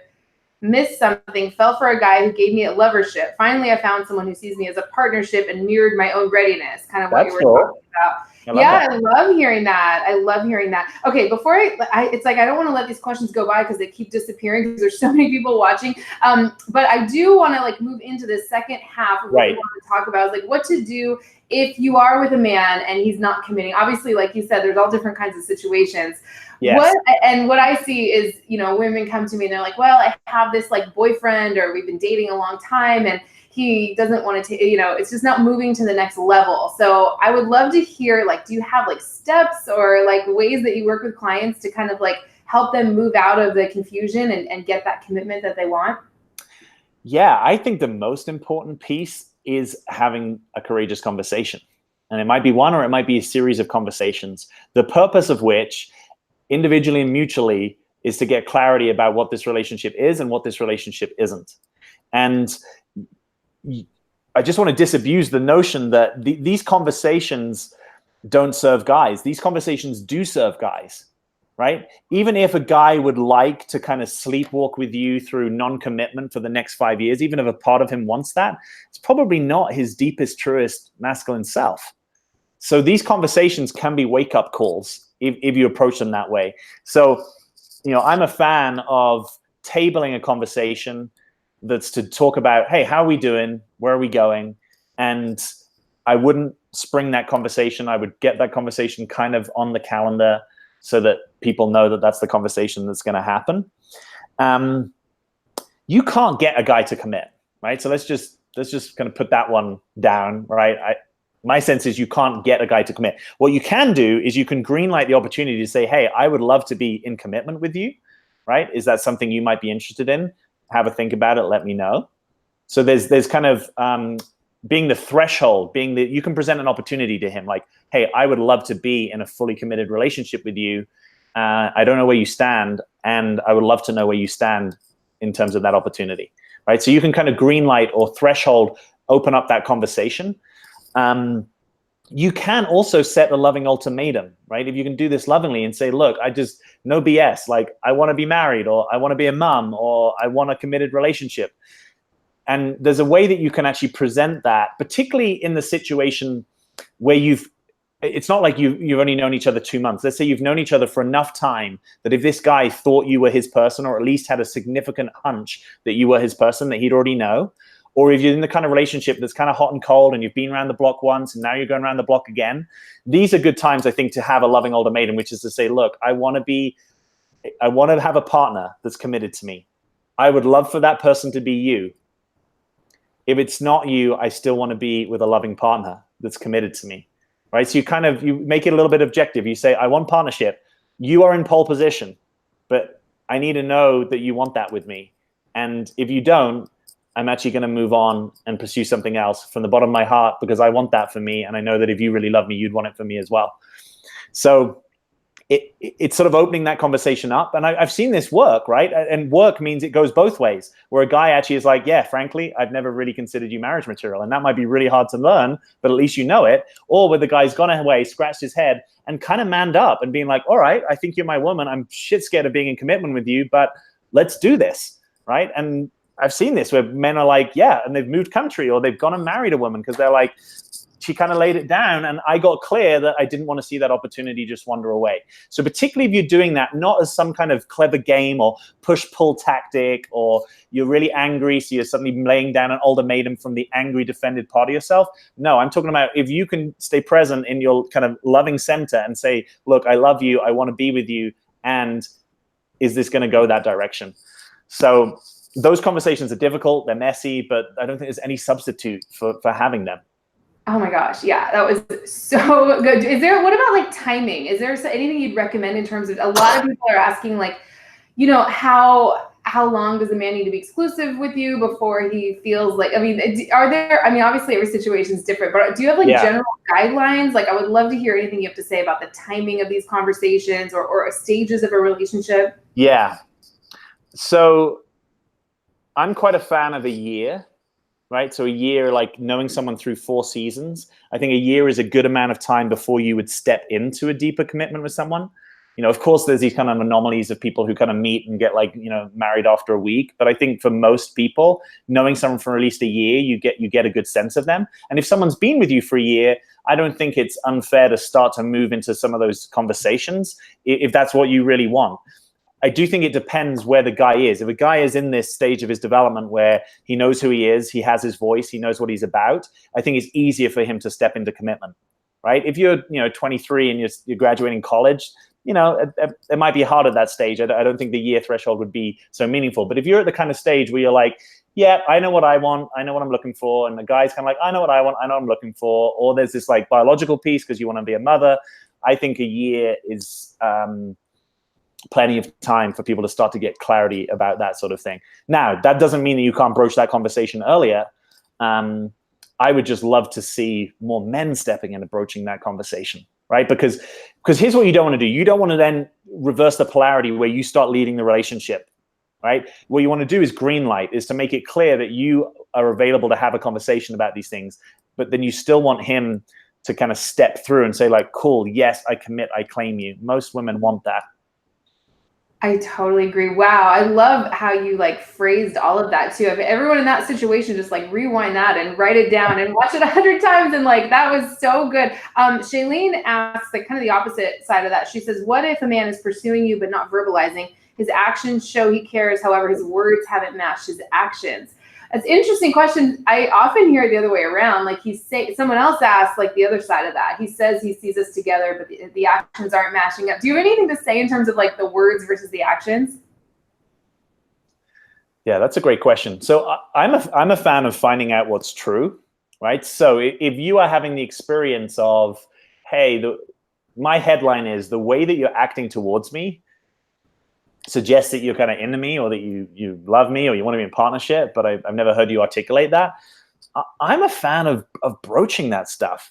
missed something, fell for a guy who gave me a lovership. Finally, I found someone who sees me as a partnership and mirrored my own readiness, kind of what you were talking about. I love hearing that. I love hearing that. Okay, before it's like I don't want to let these questions go by because they keep disappearing because there's so many people watching. But I do want to like move into the second half of what we want to talk about, is like what to do if you are with a man and he's not committing. Obviously, like you said, there's all different kinds of situations. Yes. What I see is, you know, women come to me and they're like, well, I have this like boyfriend, or we've been dating a long time, and he doesn't want to, you know, it's just not moving to the next level. So I would love to hear, like, do you have like steps or like ways that you work with clients to kind of like help them move out of the confusion and get that commitment that they want? Yeah, I think the most important piece is having a courageous conversation. And it might be one, or it might be a series of conversations, the purpose of which, individually and mutually, is to get clarity about what this relationship is and what this relationship isn't. And I just want to disabuse the notion that these conversations don't serve guys. These conversations do serve guys, right? Even if a guy would like to kind of sleepwalk with you through non-commitment for the next 5 years, even if a part of him wants that, it's probably not his deepest, truest masculine self. So these conversations can be wake-up calls if you approach them that way. So, you know, I'm a fan of tabling a conversation that's to talk about, hey, how are we doing? Where are we going? And I wouldn't spring that conversation. I would get that conversation kind of on the calendar so that people know that that's the conversation that's going to happen. You can't get a guy to commit, right? So let's just kind of put that one down, right? My sense is you can't get a guy to commit. What you can do is you can greenlight the opportunity to say, hey, I would love to be in commitment with you, right? Is that something you might be interested in? Have a think about it, let me know. So there's kind of being the threshold, being that you can present an opportunity to him, like, hey, I would love to be in a fully committed relationship with you. I don't know where you stand, and I would love to know where you stand in terms of that opportunity, right? So you can kind of greenlight or threshold, open up that conversation. You can also set a loving ultimatum, right? If you can do this lovingly and say, look, no BS, like I want to be married, or I want to be a mom, or I want a committed relationship. And there's a way that you can actually present that, particularly in the situation where you've it's not like you've only known each other 2 months. Let's say you've known each other for enough time that if this guy thought you were his person, or at least had a significant hunch that you were his person, that he'd already know, or if you're in the kind of relationship that's kind of hot and cold and you've been around the block once and now you're going around the block again, these are good times, I think, to have a loving ultimatum, which is to say, look, I want to have a partner that's committed to me. I would love for that person to be you. If it's not you, I still want to be with a loving partner that's committed to me, right? So you make it a little bit objective. You say, I want partnership. You are in pole position, but I need to know that you want that with me. And if you don't, I'm actually going to move on and pursue something else from the bottom of my heart, because I want that for me. And I know that if you really love me, you'd want it for me as well. So it's sort of opening that conversation up. And I've seen this work, right? And work means it goes both ways, where a guy actually is like, yeah, frankly, I've never really considered you marriage material. And that might be really hard to learn, but at least you know it. Or where the guy's gone away, scratched his head, and kind of manned up and being like, all right, I think you're my woman. I'm shit scared of being in commitment with you, but let's do this, right? And I've seen this where men are like, yeah, and they've moved country, or they've gone and married a woman because they're like, she kind of laid it down, and I got clear that I didn't want to see that opportunity just wander away. So particularly if you're doing that, not as some kind of clever game or push-pull tactic, or you're really angry, so you're suddenly laying down an ultimatum from the angry, defended part of yourself. No, I'm talking about if you can stay present in your kind of loving center and say, look, I love you, I want to be with you, and is this going to go that direction? So those conversations are difficult, they're messy, but I don't think there's any substitute for having them. Oh my gosh, yeah, that was so good. What about like timing? Is there anything you'd recommend in terms of, a lot of people are asking, like, you know, how long does a man need to be exclusive with you before he feels like, obviously every situation is different, but do you have like general guidelines? Like, I would love to hear anything you have to say about the timing of these conversations or stages of a relationship. Yeah. So I'm quite a fan of a year. Right? So a year, like knowing someone through 4 seasons, I think a year is a good amount of time before you would step into a deeper commitment with someone. You know, of course, there's these kind of anomalies of people who kind of meet and get like, you know, married after a week. But I think for most people, knowing someone for at least a year, you get a good sense of them. And if someone's been with you for a year, I don't think it's unfair to start to move into some of those conversations if that's what you really want. I do think it depends where the guy is. If a guy is in this stage of his development where he knows who he is, he has his voice, he knows what he's about, I think it's easier for him to step into commitment, right? If you're 23 and you're graduating college, you know, it might be hard at that stage. I don't think the year threshold would be so meaningful. But if you're at the kind of stage where you're like, yeah, I know what I want, I know what I'm looking for, and the guy's kind of like, I know what I want, I know what I'm looking for, or there's this like biological piece because you want to be a mother, I think a year is plenty of time for people to start to get clarity about that sort of thing. Now, that doesn't mean that you can't broach that conversation earlier. I would just love to see more men stepping in and broaching that conversation, right? Because here's what you don't want to do. You don't want to then reverse the polarity where you start leading the relationship, right? What you want to do is green light, is to make it clear that you are available to have a conversation about these things, but then you still want him to kind of step through and say like, cool, yes, I commit, I claim you. Most women want that. I totally agree. Wow. I love how you like phrased all of that too. If everyone in that situation, just like rewind that and write it down and watch it 100 times. And like, that was so good. Shailene asks like kind of the opposite side of that. She says, what if a man is pursuing you, but not verbalizing? His actions show he cares. However, his words haven't matched his actions. It's an interesting question. I often hear it the other way around. Like someone else asked like the other side of that. He says he sees us together, but the actions aren't matching up. Do you have anything to say in terms of like the words versus the actions? Yeah, that's a great question. So I'm a fan of finding out what's true, right? So if you are having the experience of, hey, my headline is the way that you're acting towards me suggests that you're kind of into me, or that you love me, or you want to be in partnership, but I've never heard you articulate that. I'm a fan of broaching that stuff.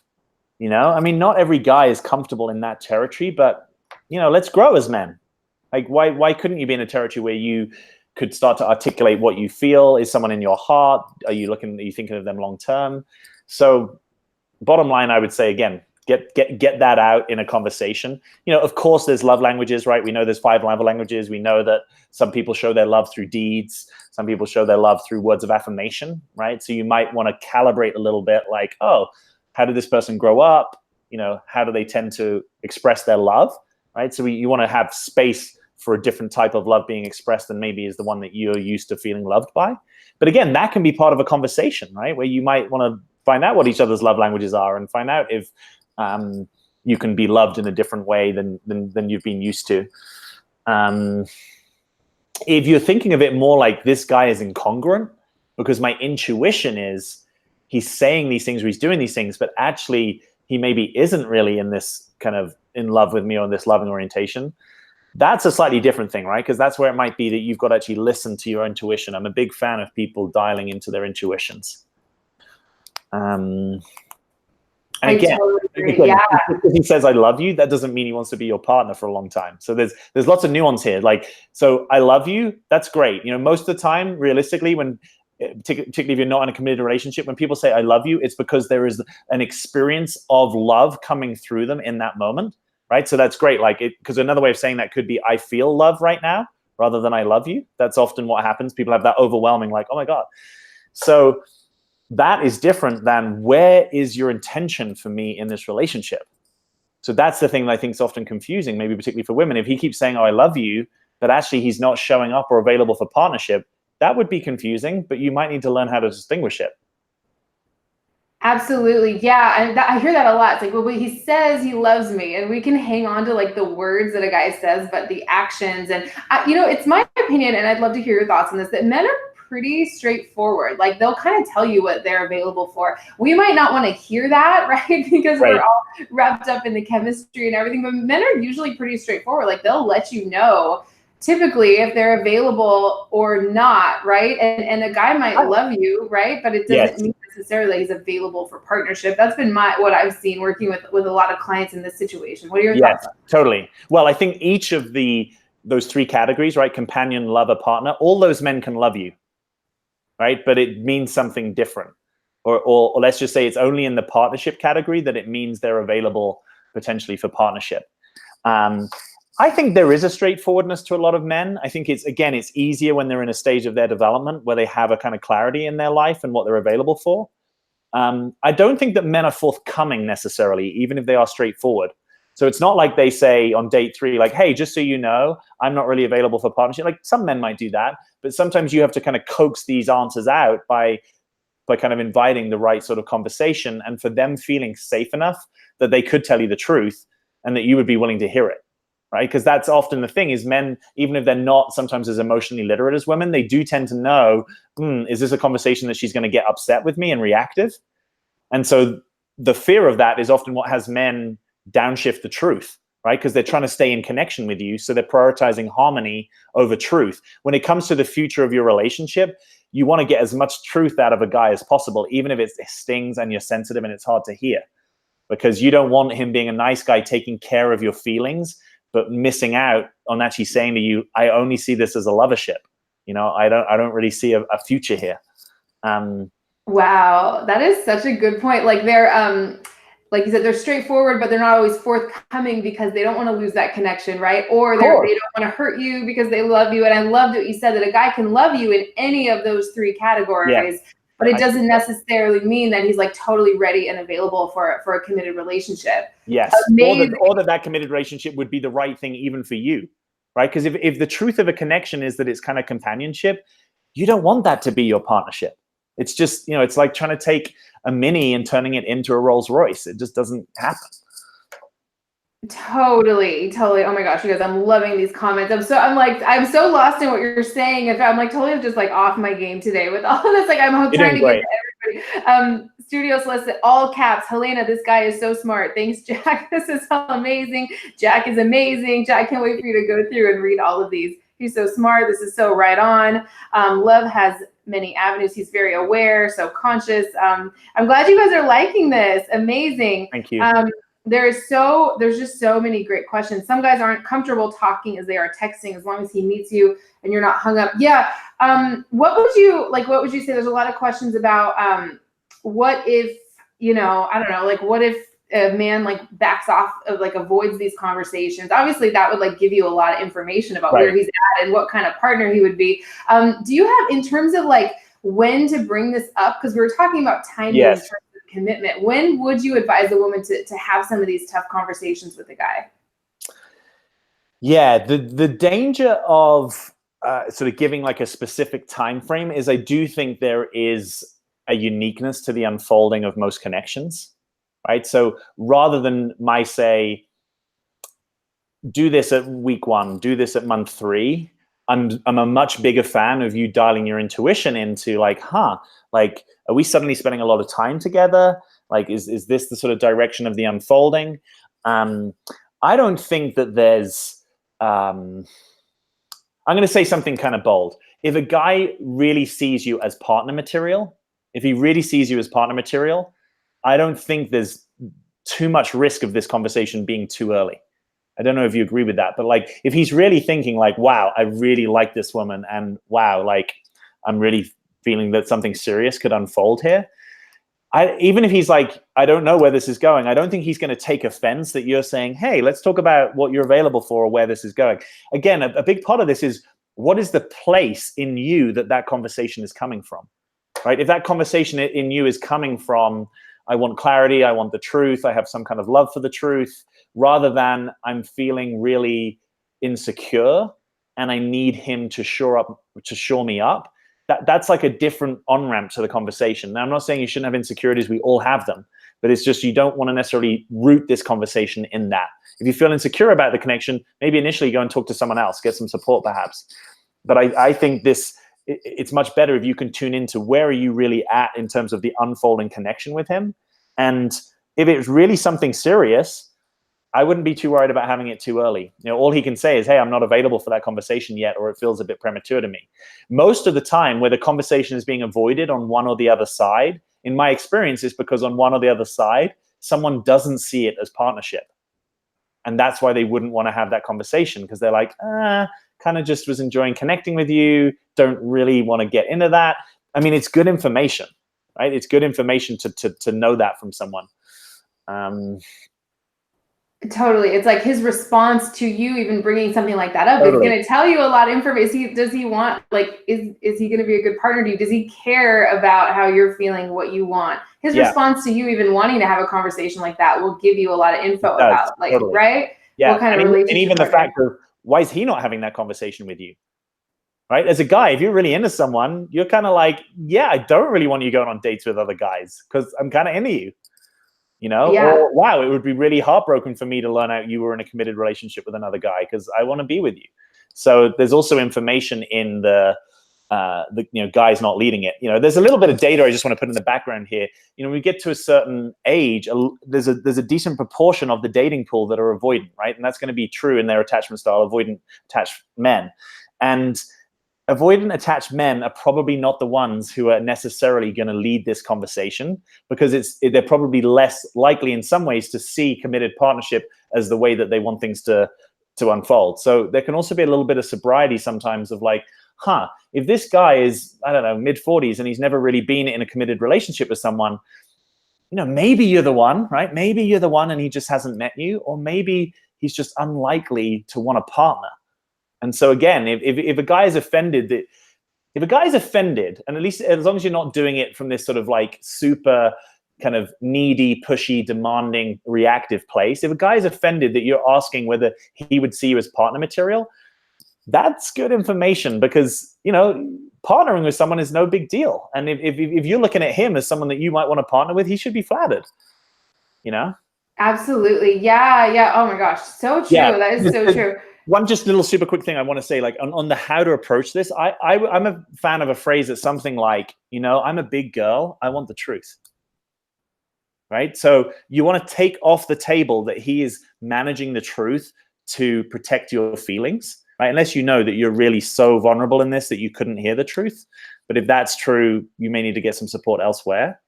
You know, I mean, not every guy is comfortable in that territory, but you know, let's grow as men. Like, why couldn't you be in a territory where you could start to articulate what you feel? Is someone in your heart? Are you thinking of them long term? So, bottom line, I would say again, get that out in a conversation. You know, of course, there's love languages, right? We know there's 5 love languages. We know that some people show their love through deeds. Some people show their love through words of affirmation, right? So you might want to calibrate a little bit like, oh, how did this person grow up? how do they tend to express their love, right? So you want to have space for a different type of love being expressed than maybe is the one that you're used to feeling loved by. But again, that can be part of a conversation, right? Where you might want to find out what each other's love languages are and find out if you can be loved in a different way than you've been used to. If you're thinking of it more like this guy is incongruent, because my intuition is he's saying these things or he's doing these things, but actually he maybe isn't really in this kind of in love with me or in this loving orientation, that's a slightly different thing, right? Because that's where it might be that you've got to actually listen to your intuition. I'm a big fan of people dialing into their intuitions. And again, because he says I love you, that doesn't mean he wants to be your partner for a long time. So there's lots of nuance here. Like, so I love you, that's great. Most of the time, realistically, when particularly if you're not in a committed relationship, when people say I love you, it's because there is an experience of love coming through them in that moment, right? So that's great. Like, because another way of saying that could be I feel love right now rather than I love you. That's often what happens. People have that overwhelming, like, oh my God. So that is different than where is your intention for me in this relationship? So that's the thing that I think is often confusing, maybe particularly for women. If he keeps saying, oh, I love you, but actually he's not showing up or available for partnership, that would be confusing, but you might need to learn how to distinguish it. Absolutely. Yeah. And I hear that a lot. It's like, well, he says he loves me, and we can hang on to like the words that a guy says, but the actions and, it's my opinion, and I'd love to hear your thoughts on this, that men are pretty straightforward. Like they'll kind of tell you what they're available for. We might not want to hear that, right? Because we're all wrapped up in the chemistry and everything, but men are usually pretty straightforward. Like they'll let you know typically if they're available or not, right? And a guy might love you, right? But it doesn't mean necessarily he's available for partnership. That's been what I've seen working with a lot of clients in this situation. What are your thoughts on that? Totally. Well, I think each of those three categories, right? Companion, lover, partner, all those men can love you, right? But it means something different. Or let's just say it's only in the partnership category that it means they're available potentially for partnership. I think there is a straightforwardness to a lot of men. I think it's easier when they're in a stage of their development where they have a kind of clarity in their life and what they're available for. I don't think that men are forthcoming necessarily, even if they are straightforward. So it's not like they say on date 3, like, hey, just so you know, I'm not really available for partnership. Like some men might do that, but sometimes you have to kind of coax these answers out by kind of inviting the right sort of conversation and for them feeling safe enough that they could tell you the truth and that you would be willing to hear it. Right? Because that's often the thing is men, even if they're not sometimes as emotionally literate as women, they do tend to know, is this a conversation that she's going to get upset with me and reactive? And so the fear of that is often what has men downshift the truth, right? Because they're trying to stay in connection with you. So they're prioritizing harmony over truth. When it comes to the future of your relationship, you want to get as much truth out of a guy as possible, even if it stings and you're sensitive and it's hard to hear. Because you don't want him being a nice guy taking care of your feelings, but missing out on actually saying to you, I only see this as a lovership. I don't really see a future here. Wow, that is such a good point. Like they're, like you said, they're straightforward, but they're not always forthcoming because they don't want to lose that connection, right? Or they don't want to hurt you because they love you. And I loved what you said, that a guy can love you in any of those 3 categories. But it doesn't necessarily mean that he's like totally ready and available for a committed relationship. Yes, or that committed relationship would be the right thing even for you, right? Because if the truth of a connection is that it's kind of companionship, you don't want that to be your partnership. It's just, it's like trying to take a Mini and turning it into a Rolls Royce. It just doesn't happen. Totally. Oh my gosh, you guys, I'm loving these comments. I'm so lost in what you're saying. I'm like totally just like off my game today with all of this. Like I'm trying to get to everybody. Studio solicit, all caps. Helena, this guy is so smart. Thanks, Jack. This is amazing. Jack is amazing. Jack, can't wait for you to go through and read all of these. He's so smart. This is so right on. Love has many avenues. He's very aware, so conscious. I'm glad you guys are liking this. Amazing. Thank you. There's just so many great questions. Some guys aren't comfortable talking as they are texting, as long as he meets you and you're not hung up. Yeah. What would you say? There's a lot of questions about what if, I don't know, like what if a man like backs off of like avoids these conversations? Obviously that would like give you a lot of information about where he's at and what kind of partner he would be. Do you have, in terms of like when to bring this up, because we were talking about timing in terms of commitment. When would you advise a woman to have some of these tough conversations with a guy? Yeah, the danger of sort of giving like a specific time frame is I do think there is a uniqueness to the unfolding of most connections, right? So rather than my say, do this at week 1, do this at month 3, I'm a much bigger fan of you dialing your intuition into like, like, are we suddenly spending a lot of time together? Like, is this the sort of direction of the unfolding? I don't think that there's, I'm going to say something kind of bold. If a guy really sees you as partner material, if he really sees you as partner material, I don't think there's too much risk of this conversation being too early. I don't know if you agree with that, but like, if he's really thinking like, wow, I really like this woman, and wow, like, I'm really feeling that something serious could unfold here. Even if he's like, I don't know where this is going, I don't think he's going to take offense that you're saying, hey, let's talk about what you're available for or where this is going. Again, a big part of this is, what is the place in you that conversation is coming from, right? If that conversation in you is coming from, I want clarity, I want the truth, I have some kind of love for the truth, rather than I'm feeling really insecure and I need him to shore me up, that's like a different on-ramp to the conversation. Now, I'm not saying you shouldn't have insecurities, we all have them, but it's just you don't want to necessarily root this conversation in that. If you feel insecure about the connection, maybe initially go and talk to someone else, get some support perhaps. But I think it's much better if you can tune into where are you really at in terms of the unfolding connection with him. And if it's really something serious, I wouldn't be too worried about having it too early. All he can say is, hey, I'm not available for that conversation yet, or it feels a bit premature to me. Most of the time where the conversation is being avoided on one or the other side, in my experience, is because on one or the other side, someone doesn't see it as partnership. And that's why they wouldn't want to have that conversation, because they're like, kind of just was enjoying connecting with you, don't really want to get into that. I mean, it's good information, right? It's good information to know that from someone. Totally. It's like his response to you even bringing something like that up is going to tell you a lot of information. Does he want, like, is he going to be a good partner to you? Does he care about how you're feeling, what you want? His response to you even wanting to have a conversation like that will give you a lot of info about, like, right? Yeah. What kind of relationship. And even the fact of, why is he not having that conversation with you? Right? As a guy, if you're really into someone, you're kind of like, yeah, I don't really want you going on dates with other guys because I'm kind of into you. Or wow, it would be really heartbroken for me to learn out you were in a committed relationship with another guy because I want to be with you. So there's also information in the guys not leading it. There's a little bit of data I just want to put in the background here. When we get to a certain age, there's a decent proportion of the dating pool that are avoidant, right? And that's going to be true in their attachment style, avoidant attached men. And avoidant attached men are probably not the ones who are necessarily going to lead this conversation, because they're probably less likely in some ways to see committed partnership as the way that they want things to unfold. So there can also be a little bit of sobriety sometimes of like, if this guy is, I don't know, mid-40s and he's never really been in a committed relationship with someone, maybe you're the one, right? Maybe you're the one and he just hasn't met you, or maybe he's just unlikely to want a partner. And so again, if a guy is offended, and at least as long as you're not doing it from this sort of like super kind of needy, pushy, demanding, reactive place, if a guy is offended that you're asking whether he would see you as partner material, that's good information, because partnering with someone is no big deal. And if you're looking at him as someone that you might want to partner with, he should be flattered. Absolutely. Yeah. Oh my gosh, so true. Yeah. That is so true. One just little super quick thing I want to say, like on the how to approach this, I'm a fan of a phrase that's something like, I'm a big girl, I want the truth. Right? So you want to take off the table that he is managing the truth to protect your feelings, right? Unless you know that you're really so vulnerable in this that you couldn't hear the truth. But if that's true, you may need to get some support elsewhere.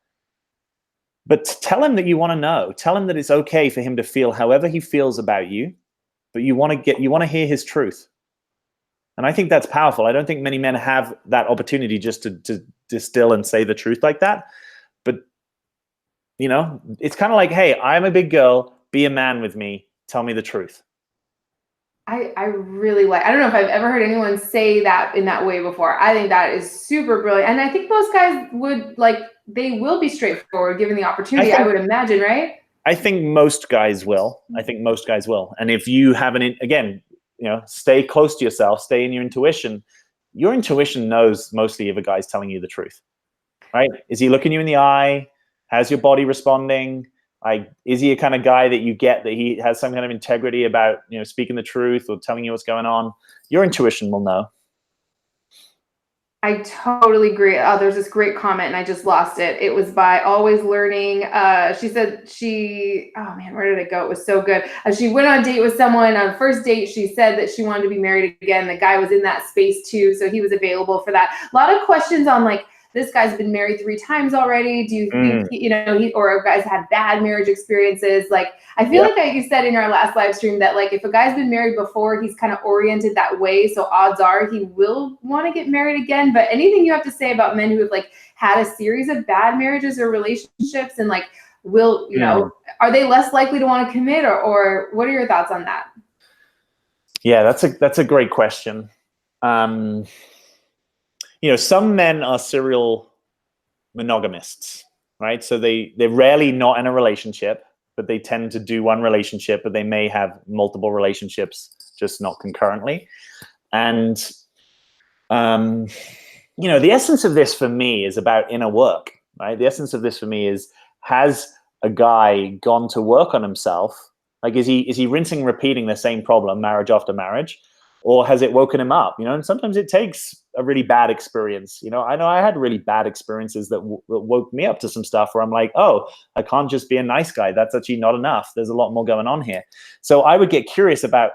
But tell him that you want to know. Tell him that it's okay for him to feel however he feels about you, but you want to hear his truth. And I think that's powerful. I don't think many men have that opportunity just to distill and say the truth like that. But, it's kind of like, hey, I'm a big girl, be a man with me, tell me the truth. I really like, I don't know if I've ever heard anyone say that in that way before. I think that is super brilliant. And I think most guys would like, they will be straightforward given the opportunity, I would imagine, right? I think most guys will. I think most guys will. And if you have again, stay close to yourself, stay in your intuition. Your intuition knows mostly if a guy's telling you the truth, right? Is he looking you in the eye? How's your body responding? Like, is he a kind of guy that you get that he has some kind of integrity about, speaking the truth or telling you what's going on? Your intuition will know. I totally agree. Oh, there's this great comment and I just lost it. It was by Always Learning. She said oh man, where did it go? It was so good. She went on a date with someone. On first date, she said that she wanted to be married again. The guy was in that space too, so he was available for that. A lot of questions on like, this guy's been married 3 times already. Do you think, he or guys had bad marriage experiences? Like, I feel like you said in our last live stream that like, if a guy's been married before, he's kind of oriented that way. So odds are he will want to get married again. But anything you have to say about men who have like had a series of bad marriages or relationships and like, are they less likely to want to commit or what are your thoughts on that? Yeah, that's a great question. Some men are serial monogamists, right? So they're rarely not in a relationship, but they tend to do one relationship, but they may have multiple relationships, just not concurrently. And, the essence of this for me is about inner work, right? The essence of this for me is, has a guy gone to work on himself? Like, is he rinsing and repeating the same problem marriage after marriage? Or has it woken him up? And sometimes it takes a really bad experience. I know I had really bad experiences that woke me up to some stuff where I'm like, oh, I can't just be a nice guy. That's actually not enough. There's a lot more going on here. So I would get curious about,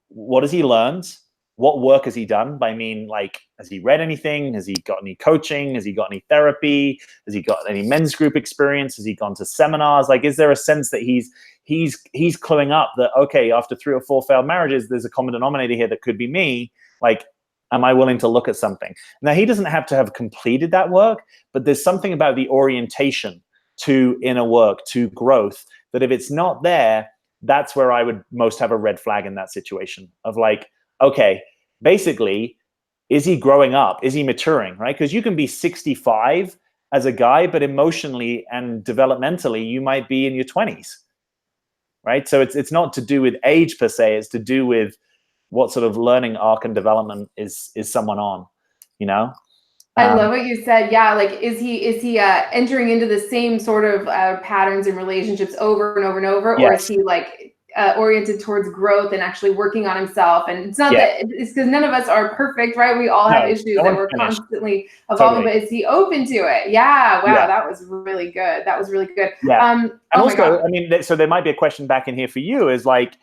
what has he learned? What work has he done? I mean, like, has he read anything? Has he got any coaching? Has he got any therapy? Has he got any men's group experience? Has he gone to seminars? Like, is there a sense that he's cluing up that, okay, after 3 or 4 failed marriages, there's a common denominator here that could be me. Like, am I willing to look at something? Now, he doesn't have to have completed that work, but there's something about the orientation to inner work, to growth, that if it's not there, that's where I would most have a red flag in that situation of like, okay, basically, is he growing up? Is he maturing, right? Because you can be 65 as a guy, but emotionally and developmentally, you might be in your 20s, right? So it's not to do with age per se. It's to do with what sort of learning arc and development is someone on, I love what you said. Yeah, like is he entering into the same sort of patterns and relationships over and over and over, or is he like oriented towards growth and actually working on himself? And it's not that it's because none of us are perfect, right? We all have issues that we're constantly evolving. But is he open to it? Yeah. Wow, that was really good. That was really good. Yeah. And also, I mean, so there might be a question back in here for you: is like,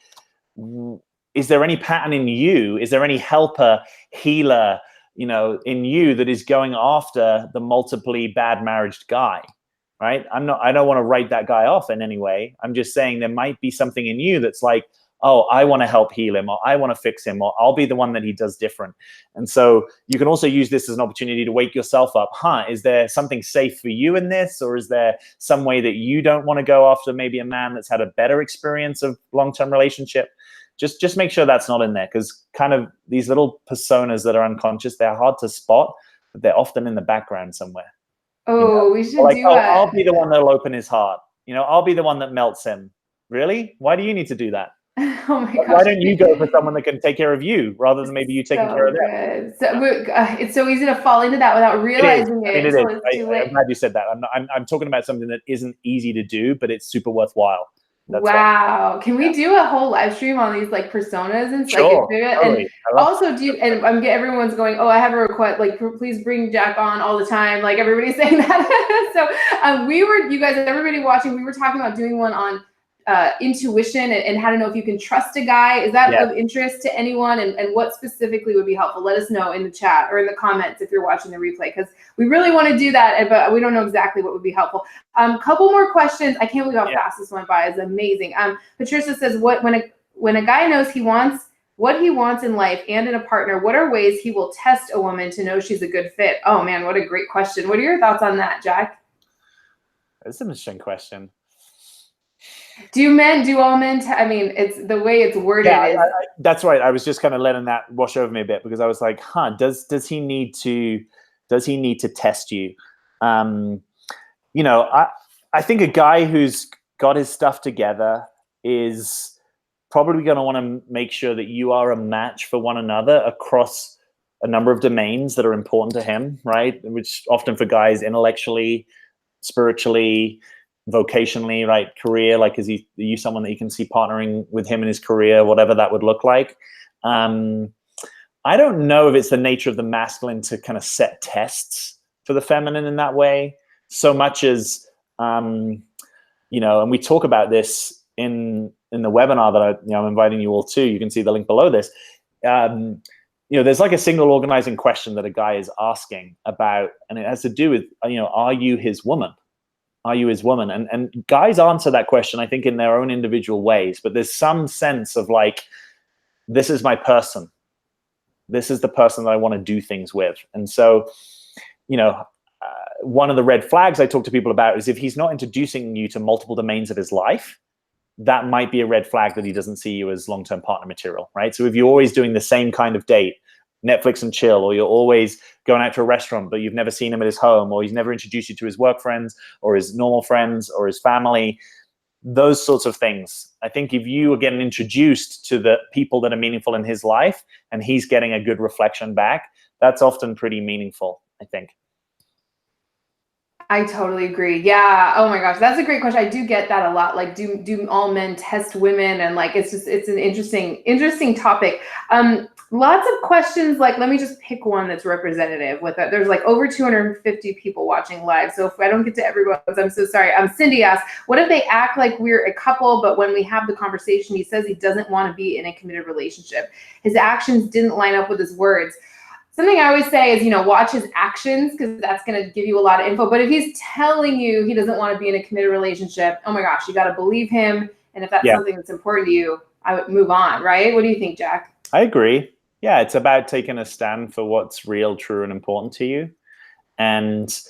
is there any pattern in you? Is there any helper, healer, in you that is going after the multiply bad marriaged guy, right? I don't want to write that guy off in any way. I'm just saying there might be something in you that's like, oh, I want to help heal him, or I want to fix him, or I'll be the one that he does different. And so you can also use this as an opportunity to wake yourself up. Is there something safe for you in this? Or is there some way that you don't want to go after maybe a man that's had a better experience of long-term relationship? Just make sure that's not in there, because kind of these little personas that are unconscious, they're hard to spot, but they're often in the background somewhere. Oh, we should do I'll be the one that'll open his heart. I'll be the one that melts him. Really? Why do you need to do that? Oh my gosh. Why don't you go for someone that can take care of you rather than maybe you taking care of them? So it's so easy to fall into that without realizing it. It is. I'm glad you said that. I'm talking about something that isn't easy to do, but it's super worthwhile. Wow. Can we do a whole live stream on these like personas and sure, totally. And also everyone's going, oh, I have a request, like please bring Jack on all the time. Like everybody's saying that. So everybody watching, we were talking about doing one on intuition and how to know if you can trust a guy. Is that of interest to anyone? And what specifically would be helpful? Let us know in the chat or in the comments if you're watching the replay, because we really want to do that, but we don't know exactly what would be helpful. Couple more questions. I can't believe how fast this went by. It's amazing. Patricia says, when a guy knows what he wants in life and in a partner, what are ways he will test a woman to know she's a good fit? Oh man, what a great question. What are your thoughts on that, Jack? That's an interesting question. Do all men, I mean, it's the way it's worded Yeah, is. that's right. I was just kind of letting that wash over me a bit because I was like, does he need to test you? You know, I think a guy who's got his stuff together is probably going to want to make sure that you are a match for one another across a number of domains that are important to him, right? Which often for guys, intellectually, spiritually, vocationally, right? Career, like, are you someone that you can see partnering with him in his career, whatever that would look like? I don't know if it's the nature of the masculine to kind of set tests for the feminine in that way, so much as, you know, and we talk about this in the webinar that I'm inviting you all to. You can see the link below this. You know, there's like a single organizing question that a guy is asking about, and it has to do with, you know, are you his woman? Are you his woman? And guys answer that question, I think, in their own individual ways, but there's some sense of like, this is my person. This is the person that I want to do things with. And so, you know, one of the red flags I talk to people about is if he's not introducing you to multiple domains of his life, that might be a red flag that he doesn't see you as long-term partner material, right? So if you're always doing the same kind of date, Netflix and chill, or you're always going out to a restaurant, but you've never seen him at his home, or he's never introduced you to his work friends or his normal friends or his family, those sorts of things. I think if you are getting introduced to the people that are meaningful in his life and he's getting a good reflection back, that's often pretty meaningful, I think. I totally agree. Yeah. Oh my gosh, that's a great question. I do get that a lot. Like, do all men test women? And like, it's an interesting topic. Lots of questions. Like, let me just pick one that's representative with it. There's like over 250 people watching live. So if I don't get to everyone, I'm so sorry. Cindy asked, what if they act like we're a couple, but when we have the conversation, he says he doesn't want to be in a committed relationship. His actions didn't line up with his words. Something I always say is, you know, watch his actions, because that's going to give you a lot of info. But if he's telling you he doesn't want to be in a committed relationship, oh my gosh, you got to believe him. And if that's something that's important to you, I would move on, right? What do you think, Jack? I agree. Yeah, it's about taking a stand for what's real, true, and important to you. And,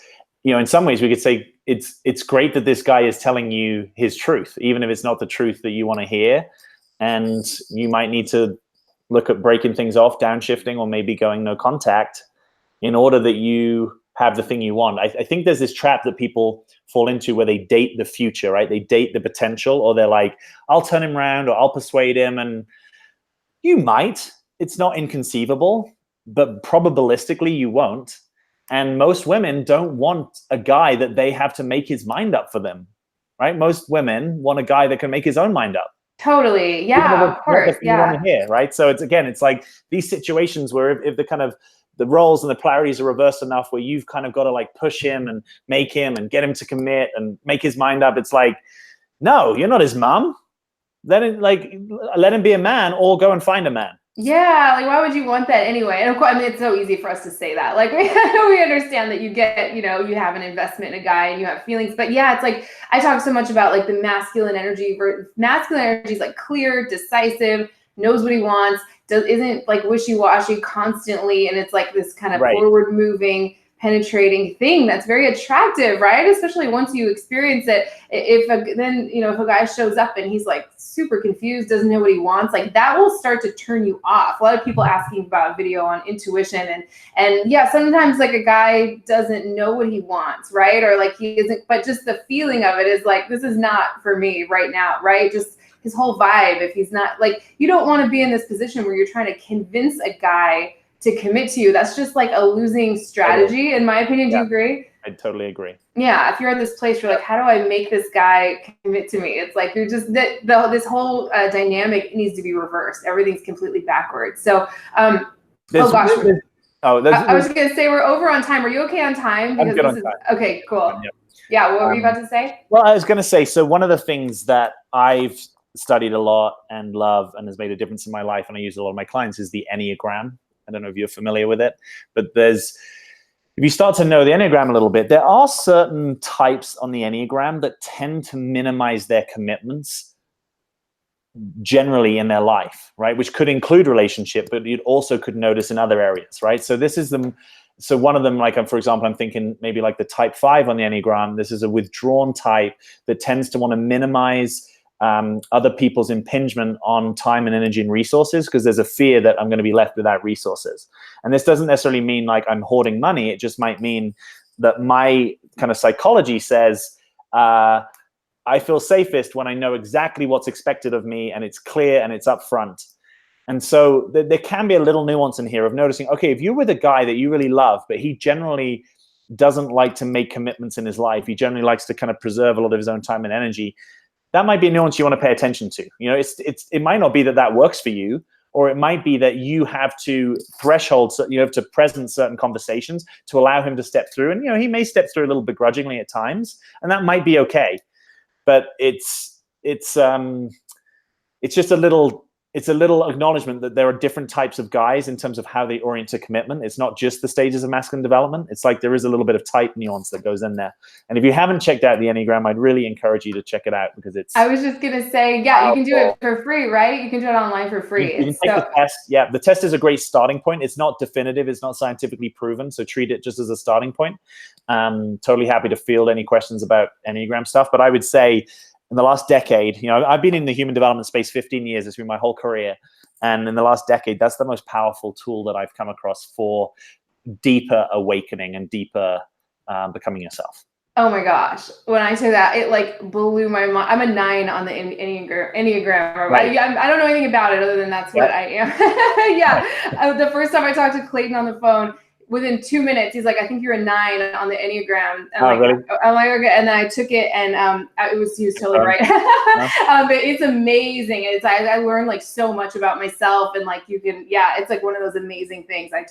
you know, in some ways we could say it's great that this guy is telling you his truth, even if it's not the truth that you want to hear. And you might need to look at breaking things off, downshifting, or maybe going no contact in order that you have the thing you want. I think there's this trap that people fall into where they date the future, right? They date the potential, or they're like, I'll turn him around, or I'll persuade him. And you might. It's not inconceivable, but probabilistically you won't. And most women don't want a guy that they have to make his mind up for them, right? Most women want a guy that can make his own mind up. Totally. Yeah, of course. Yeah. Here, right? So it's like these situations where if the kind of the roles and the polarities are reversed enough where you've kind of got to like push him and make him and get him to commit and make his mind up. It's like, no, you're not his mom. Let him be a man, or go and find a man. Yeah, like, why would you want that anyway? And of course, I mean, it's so easy for us to say that. Like, we understand that you get, you know, you have an investment in a guy and you have feelings. But yeah, it's like, I talk so much about like the masculine energy. Masculine energy is like clear, decisive, knows what he wants, isn't like wishy-washy constantly. And it's like this kind of forward moving, penetrating thing that's very attractive, right? Especially once you experience it. If a guy shows up and he's like super confused, doesn't know what he wants, like that will start to turn you off. A lot of people asking about video on intuition, and yeah, sometimes like a guy doesn't know what he wants, right? Or like he isn't, but just the feeling of it is like, this is not for me right now, right? Just his whole vibe. If he's not, like, you don't want to be in this position where you're trying to convince a guy to commit to you. That's just like a losing strategy, in my opinion. Do you agree? I totally agree. Yeah, if you're in this place, you're like, how do I make this guy commit to me? It's like you're just this whole dynamic needs to be reversed. Everything's completely backwards. So, oh gosh. I was gonna say we're over on time. Are you okay on time? Because I'm good on time. Okay, cool. Yeah, what were you about to say? Well, I was going to say, so one of the things that I've studied a lot and love and has made a difference in my life, and I use a lot of my clients, is the Enneagram. I don't know if you're familiar with it, but if you start to know the Enneagram a little bit, there are certain types on the Enneagram that tend to minimize their commitments generally in their life, right? Which could include relationship, but you also could notice in other areas, right? So this is them. So one of them, like, for example, I'm thinking maybe like the type 5 on the Enneagram. This is a withdrawn type that tends to want to minimize other people's impingement on time and energy and resources, because there's a fear that I'm going to be left without resources. And this doesn't necessarily mean like I'm hoarding money. It just might mean that my kind of psychology says, I feel safest when I know exactly what's expected of me, and it's clear and it's upfront. And so there can be a little nuance in here of noticing, okay, if you're with a guy that you really love, but he generally doesn't like to make commitments in his life, he generally likes to kind of preserve a lot of his own time and energy, that might be a nuance you want to pay attention to. You know, it might not be that works for you, or it might be that you have to threshold, you have to present certain conversations to allow him to step through. And, you know, he may step through a little begrudgingly at times, and that might be okay. But it's just a little acknowledgement that there are different types of guys in terms of how they orient to commitment. It's not just the stages of masculine development. It's like there is a little bit of type nuance that goes in there. And if you haven't checked out the Enneagram, I'd really encourage you to check it out, because it's... I was just going to say, yeah, you can do it for free, right? You can do it online for free. You can take the test. Yeah, the test is a great starting point. It's not definitive. It's not scientifically proven. So treat it just as a starting point. Totally happy to field any questions about Enneagram stuff. But I would say, in the last decade, you know, I've been in the human development space 15 years. It's been my whole career. And in the last decade, that's the most powerful tool that I've come across for deeper awakening and deeper becoming yourself. Oh my gosh. When I say that, it like blew my mind. I'm a 9 on the Enneagram. Right. I don't know anything about it other than that's what I am. Yeah. The first time I talked to Clayton on the phone, within 2 minutes, he's like, I think you're a 9 on the Enneagram. And really? I'm like, okay. And then I took it, and he was totally right. But it's amazing. I learned like so much about myself, and like it's like one of those amazing things. I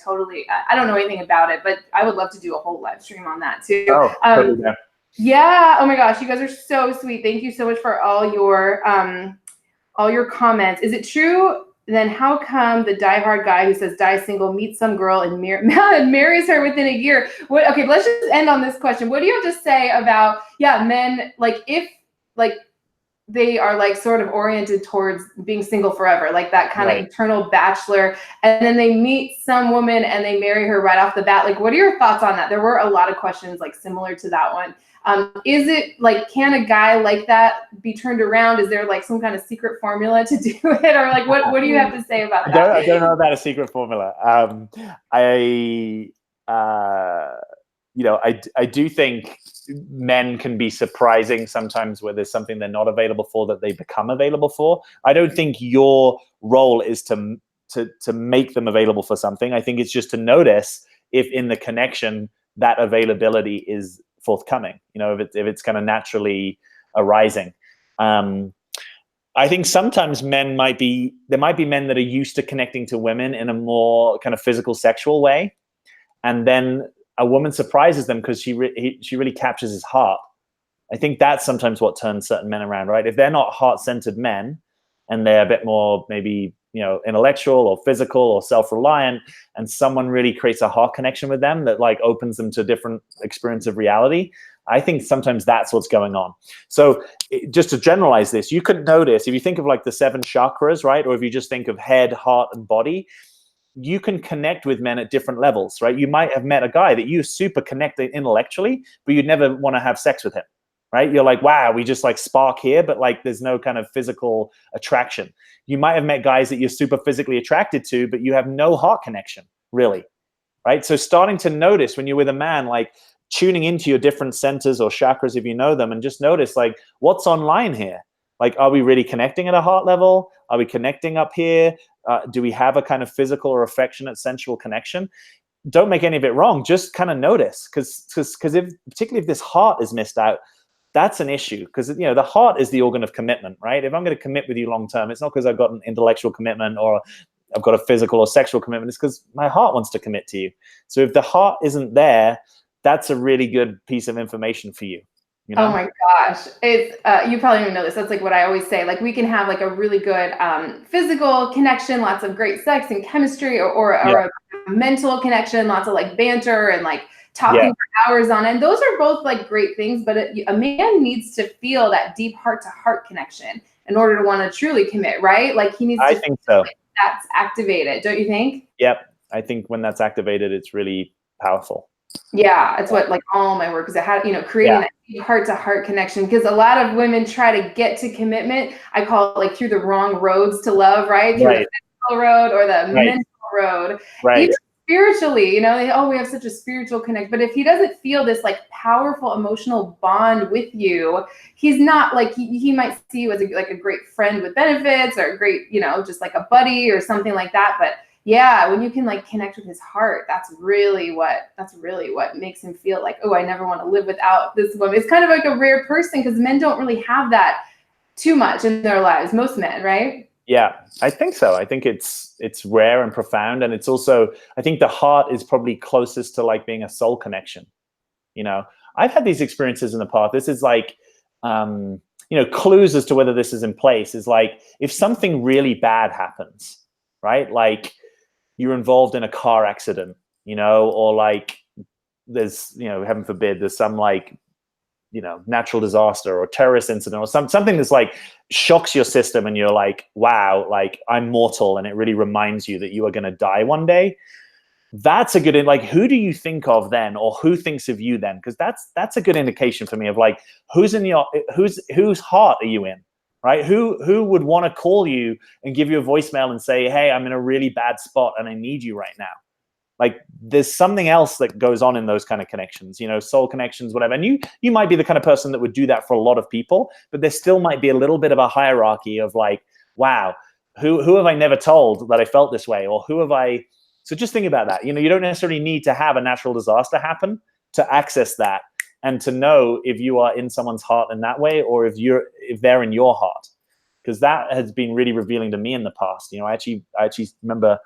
don't know anything about it, but I would love to do a whole live stream on that too. Totally. Yeah. Oh my gosh, you guys are so sweet. Thank you so much for all your comments. Is it true? Then how come the diehard guy who says die single meets some girl and marries her within a year? Okay, let's just end on this question. What do you have to say about men, like if like they are like sort of oriented towards being single forever, like that kind of eternal bachelor, and then they meet some woman and they marry her right off the bat? Like, what are your thoughts on that? There were a lot of questions like similar to that one. Is it like, can a guy like that be turned around? Is there like some kind of secret formula to do it? Or like, what do you have to say about that? I don't know about a secret formula. I do think men can be surprising sometimes where there's something they're not available for that they become available for. I don't think your role is to make them available for something. I think it's just to notice if in the connection that availability is forthcoming, you know, if it's kind of naturally arising. I think sometimes there might be men that are used to connecting to women in a more kind of physical, sexual way, and then a woman surprises them because she really captures his heart. I think that's sometimes what turns certain men around, right? If they're not heart-centered men and they're a bit more maybe, you know, intellectual or physical or self-reliant, and someone really creates a heart connection with them that like opens them to a different experience of reality, I think sometimes that's what's going on. So just to generalize this, you could notice if you think of like the 7 chakras, right? Or if you just think of head, heart, and body, you can connect with men at different levels, right? You might have met a guy that you super connected intellectually, but you'd never want to have sex with him, right? You're like, wow, we just like spark here, but like there's no kind of physical attraction. You might have met guys that you're super physically attracted to, but you have no heart connection, really, right? So starting to notice when you're with a man, like tuning into your different centers or chakras if you know them, and just notice like what's online here. Like, are we really connecting at a heart level? Are we connecting up here? Do we have a kind of physical or affectionate, sensual connection? Don't make any of it wrong. Just kind of notice, because particularly if this heart is missed out, that's an issue. Because, you know, the heart is the organ of commitment, right? If I'm going to commit with you long term, it's not because I've got an intellectual commitment or I've got a physical or sexual commitment. It's because my heart wants to commit to you. So if the heart isn't there, that's a really good piece of information for you. You know? Oh my gosh. It's you probably don't know this. That's like what I always say. Like we can have like a really good physical connection, lots of great sex and chemistry, or a mental connection, lots of like banter and like talking for hours on end. Those are both like great things, but a man needs to feel that deep heart to heart connection in order to want to truly commit, right? Like he needs to think so. Like that's activated, don't you think? Yep. I think when that's activated, it's really powerful. Yeah, it's what like all my work is. I had, creating that heart to heart connection, because a lot of women try to get to commitment. I call it like through the wrong roads to love, right? Through the physical road or the mental road. Even spiritually, we have such a spiritual connect. But if he doesn't feel this like powerful emotional bond with you, he's not like, he might see you as like a great friend with benefits, or a great, just like a buddy or something like that. But yeah, when you can like connect with his heart, that's really what makes him feel like, oh, I never want to live without this woman. It's kind of like a rare person, because men don't really have that too much in their lives. Most men, right? Yeah, I think so. I think it's rare and profound, and it's also, I think the heart is probably closest to like being a soul connection. I've had these experiences in the past. This is like, clues as to whether this is in place is like, if something really bad happens, right? Like, you're involved in a car accident, or like there's, heaven forbid, there's some like, natural disaster or terrorist incident or something that's like shocks your system, and you're like, wow, like I'm mortal, and it really reminds you that you are going to die one day. That's a good, like, who do you think of then, or who thinks of you then? Because that's a good indication for me of like, whose heart are you in? Right? Who would want to call you and give you a voicemail and say, hey, I'm in a really bad spot and I need you right now? Like, there's something else that goes on in those kind of connections, soul connections, whatever. And you might be the kind of person that would do that for a lot of people, but there still might be a little bit of a hierarchy of like, wow, who have I never told that I felt this way? Or who have I... So just think about that. You don't necessarily need to have a natural disaster happen to access that, and to know if you are in someone's heart in that way, or if they're in your heart, because that has been really revealing to me in the past. I actually remember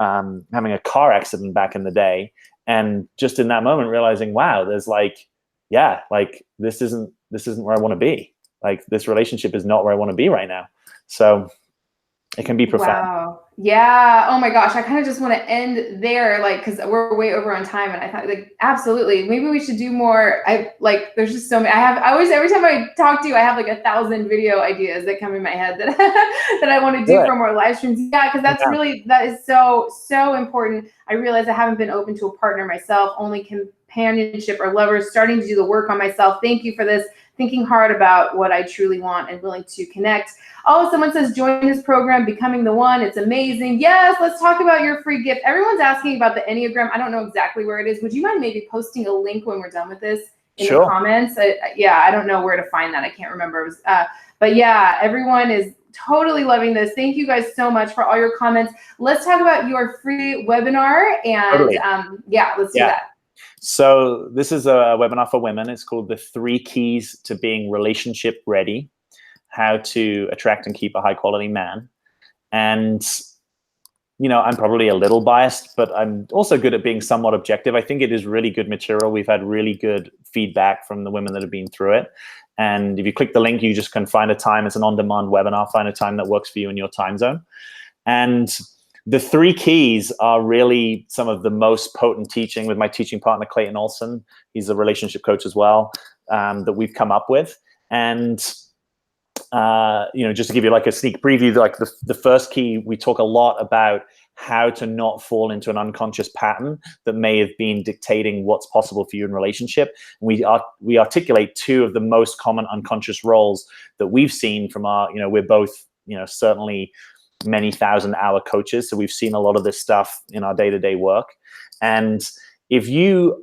having a car accident back in the day, and just in that moment realizing, wow, there's like, yeah, like this isn't where I want to be. Like, this relationship is not where I want to be right now. So it can be profound. Wow. Yeah. Oh my gosh. I kind of just want to end there, like, because we're way over on time, and I thought, like, absolutely, maybe we should do more. There's just so many. Every time I talk to you, I have like 1,000 video ideas that come in my head that that I want to do for more live streams. Yeah, because that is so important. I realize I haven't been open to a partner myself, only companionship or lovers, starting to do the work on myself. Thank you for this. Thinking hard about what I truly want and willing to connect. Oh, someone says, join this program, Becoming the One. It's amazing. Yes, let's talk about your free gift. Everyone's asking about the Enneagram. I don't know exactly where it is. Would you mind maybe posting a link when we're done with this in the comments? I don't know where to find that. I can't remember. But yeah, everyone is totally loving this. Thank you guys so much for all your comments. Let's talk about your free webinar. And let's do that. So this is a webinar for women. It's called The 3 Keys to Being Relationship Ready: How to Attract and Keep a High Quality Man. And, I'm probably a little biased, but I'm also good at being somewhat objective. I think it is really good material. We've had really good feedback from the women that have been through it. And if you click the link, you just can find a time. It's an on-demand webinar. Find a time that works for you in your time zone. And the 3 keys are really some of the most potent teaching with my teaching partner, Clayton Olson. He's a relationship coach as well, that we've come up with. And, just to give you like a sneak preview, like the first key, we talk a lot about how to not fall into an unconscious pattern that may have been dictating what's possible for you in relationship. We articulate 2 of the most common unconscious roles that we've seen from our, we're both, certainly many thousand-hour coaches, so we've seen a lot of this stuff in our day-to-day work. And if you're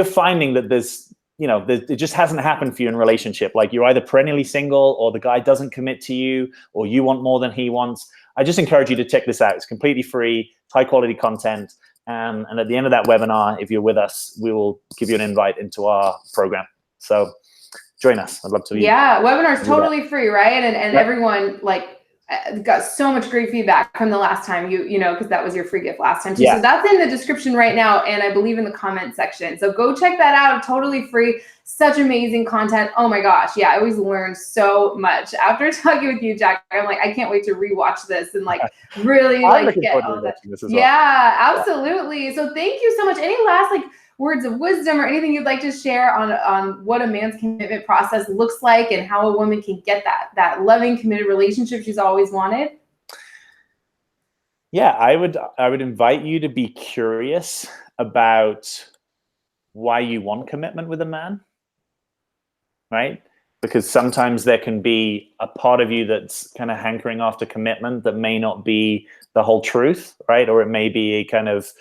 finding that there's, it just hasn't happened for you in relationship, like you're either perennially single, or the guy doesn't commit to you, or you want more than he wants, I just encourage you to check this out. It's completely free, high-quality content. And at the end of that webinar, if you're with us, we will give you an invite into our program. So join us. I'd love to. Yeah, webinar is totally free, right? And everyone got so much great feedback from the last time, because that was your free gift last time too. So that's in the description right now, and I believe in the comment section. So go check that out. Totally free. Such amazing content. Oh my gosh. Yeah, I always learn so much after talking with you, Jack. I'm like, I can't wait to rewatch this and really get all that. Yeah, absolutely. So thank you so much. Any last words of wisdom or anything you'd like to share on what a man's commitment process looks like, and how a woman can get that loving, committed relationship she's always wanted? Yeah, I would invite you to be curious about why you want commitment with a man, right? Because sometimes there can be a part of you that's kind of hankering after commitment that may not be the whole truth, right? Or it may be a kind of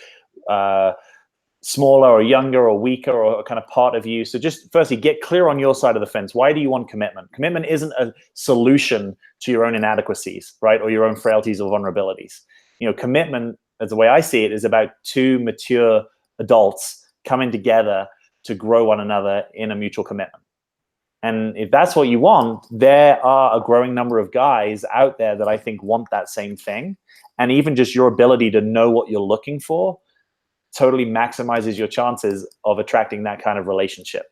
smaller or younger or weaker or a kind of part of you. So just firstly, get clear on your side of the fence. Why do you want commitment? Commitment isn't a solution to your own inadequacies, right? Or your own frailties or vulnerabilities. You know, commitment, as the way I see it, is about two mature adults coming together to grow one another in a mutual commitment. And if that's what you want, there are a growing number of guys out there that I think want that same thing. And even just your ability to know what you're looking for totally maximizes your chances of attracting that kind of relationship,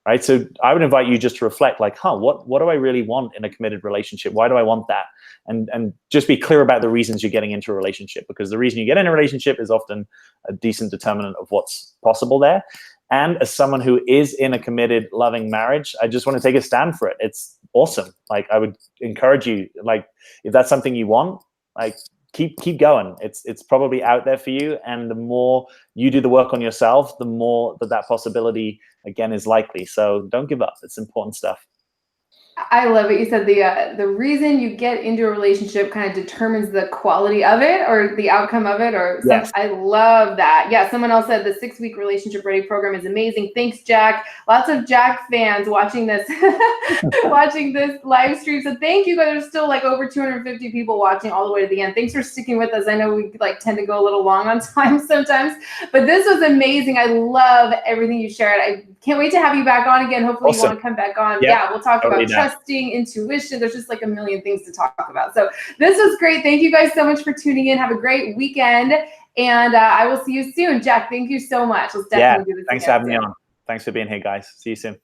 right? So I would invite you just to reflect, like, what do I really want in a committed relationship? Why do I want that? And just be clear about the reasons you're getting into a relationship, because the reason you get in a relationship is often a decent determinant of what's possible there. And as someone who is in a committed, loving marriage, I just want to take a stand for it. It's awesome. Like, I would encourage you, like, if that's something you want, like, keep going. It's probably out there for you. And the more you do the work on yourself, the more that possibility, again, is likely. So don't give up. It's important stuff. I love it. You said the reason you get into a relationship kind of determines the quality of it or the outcome of it, or Yes. I love that. Yeah, someone else said the 6-week relationship ready program is amazing. Thanks, Jack. Lots of Jack fans watching this watching this live stream. So thank you guys. There's still like over 250 people watching all the way to the end. Thanks for sticking with us. I know we like tend to go a little long on time sometimes, but this was amazing. I love everything you shared. I can't wait to have you back on again. Hopefully you want to come back on. Yep. Yeah, we'll talk about trusting, intuition. There's just like a million things to talk about. So this was great. Thank you guys so much for tuning in. Have a great weekend. And I will see you soon. Jack, thank you so much. Let's definitely do this again. Thanks for having me on. Thanks for being here, guys. See you soon.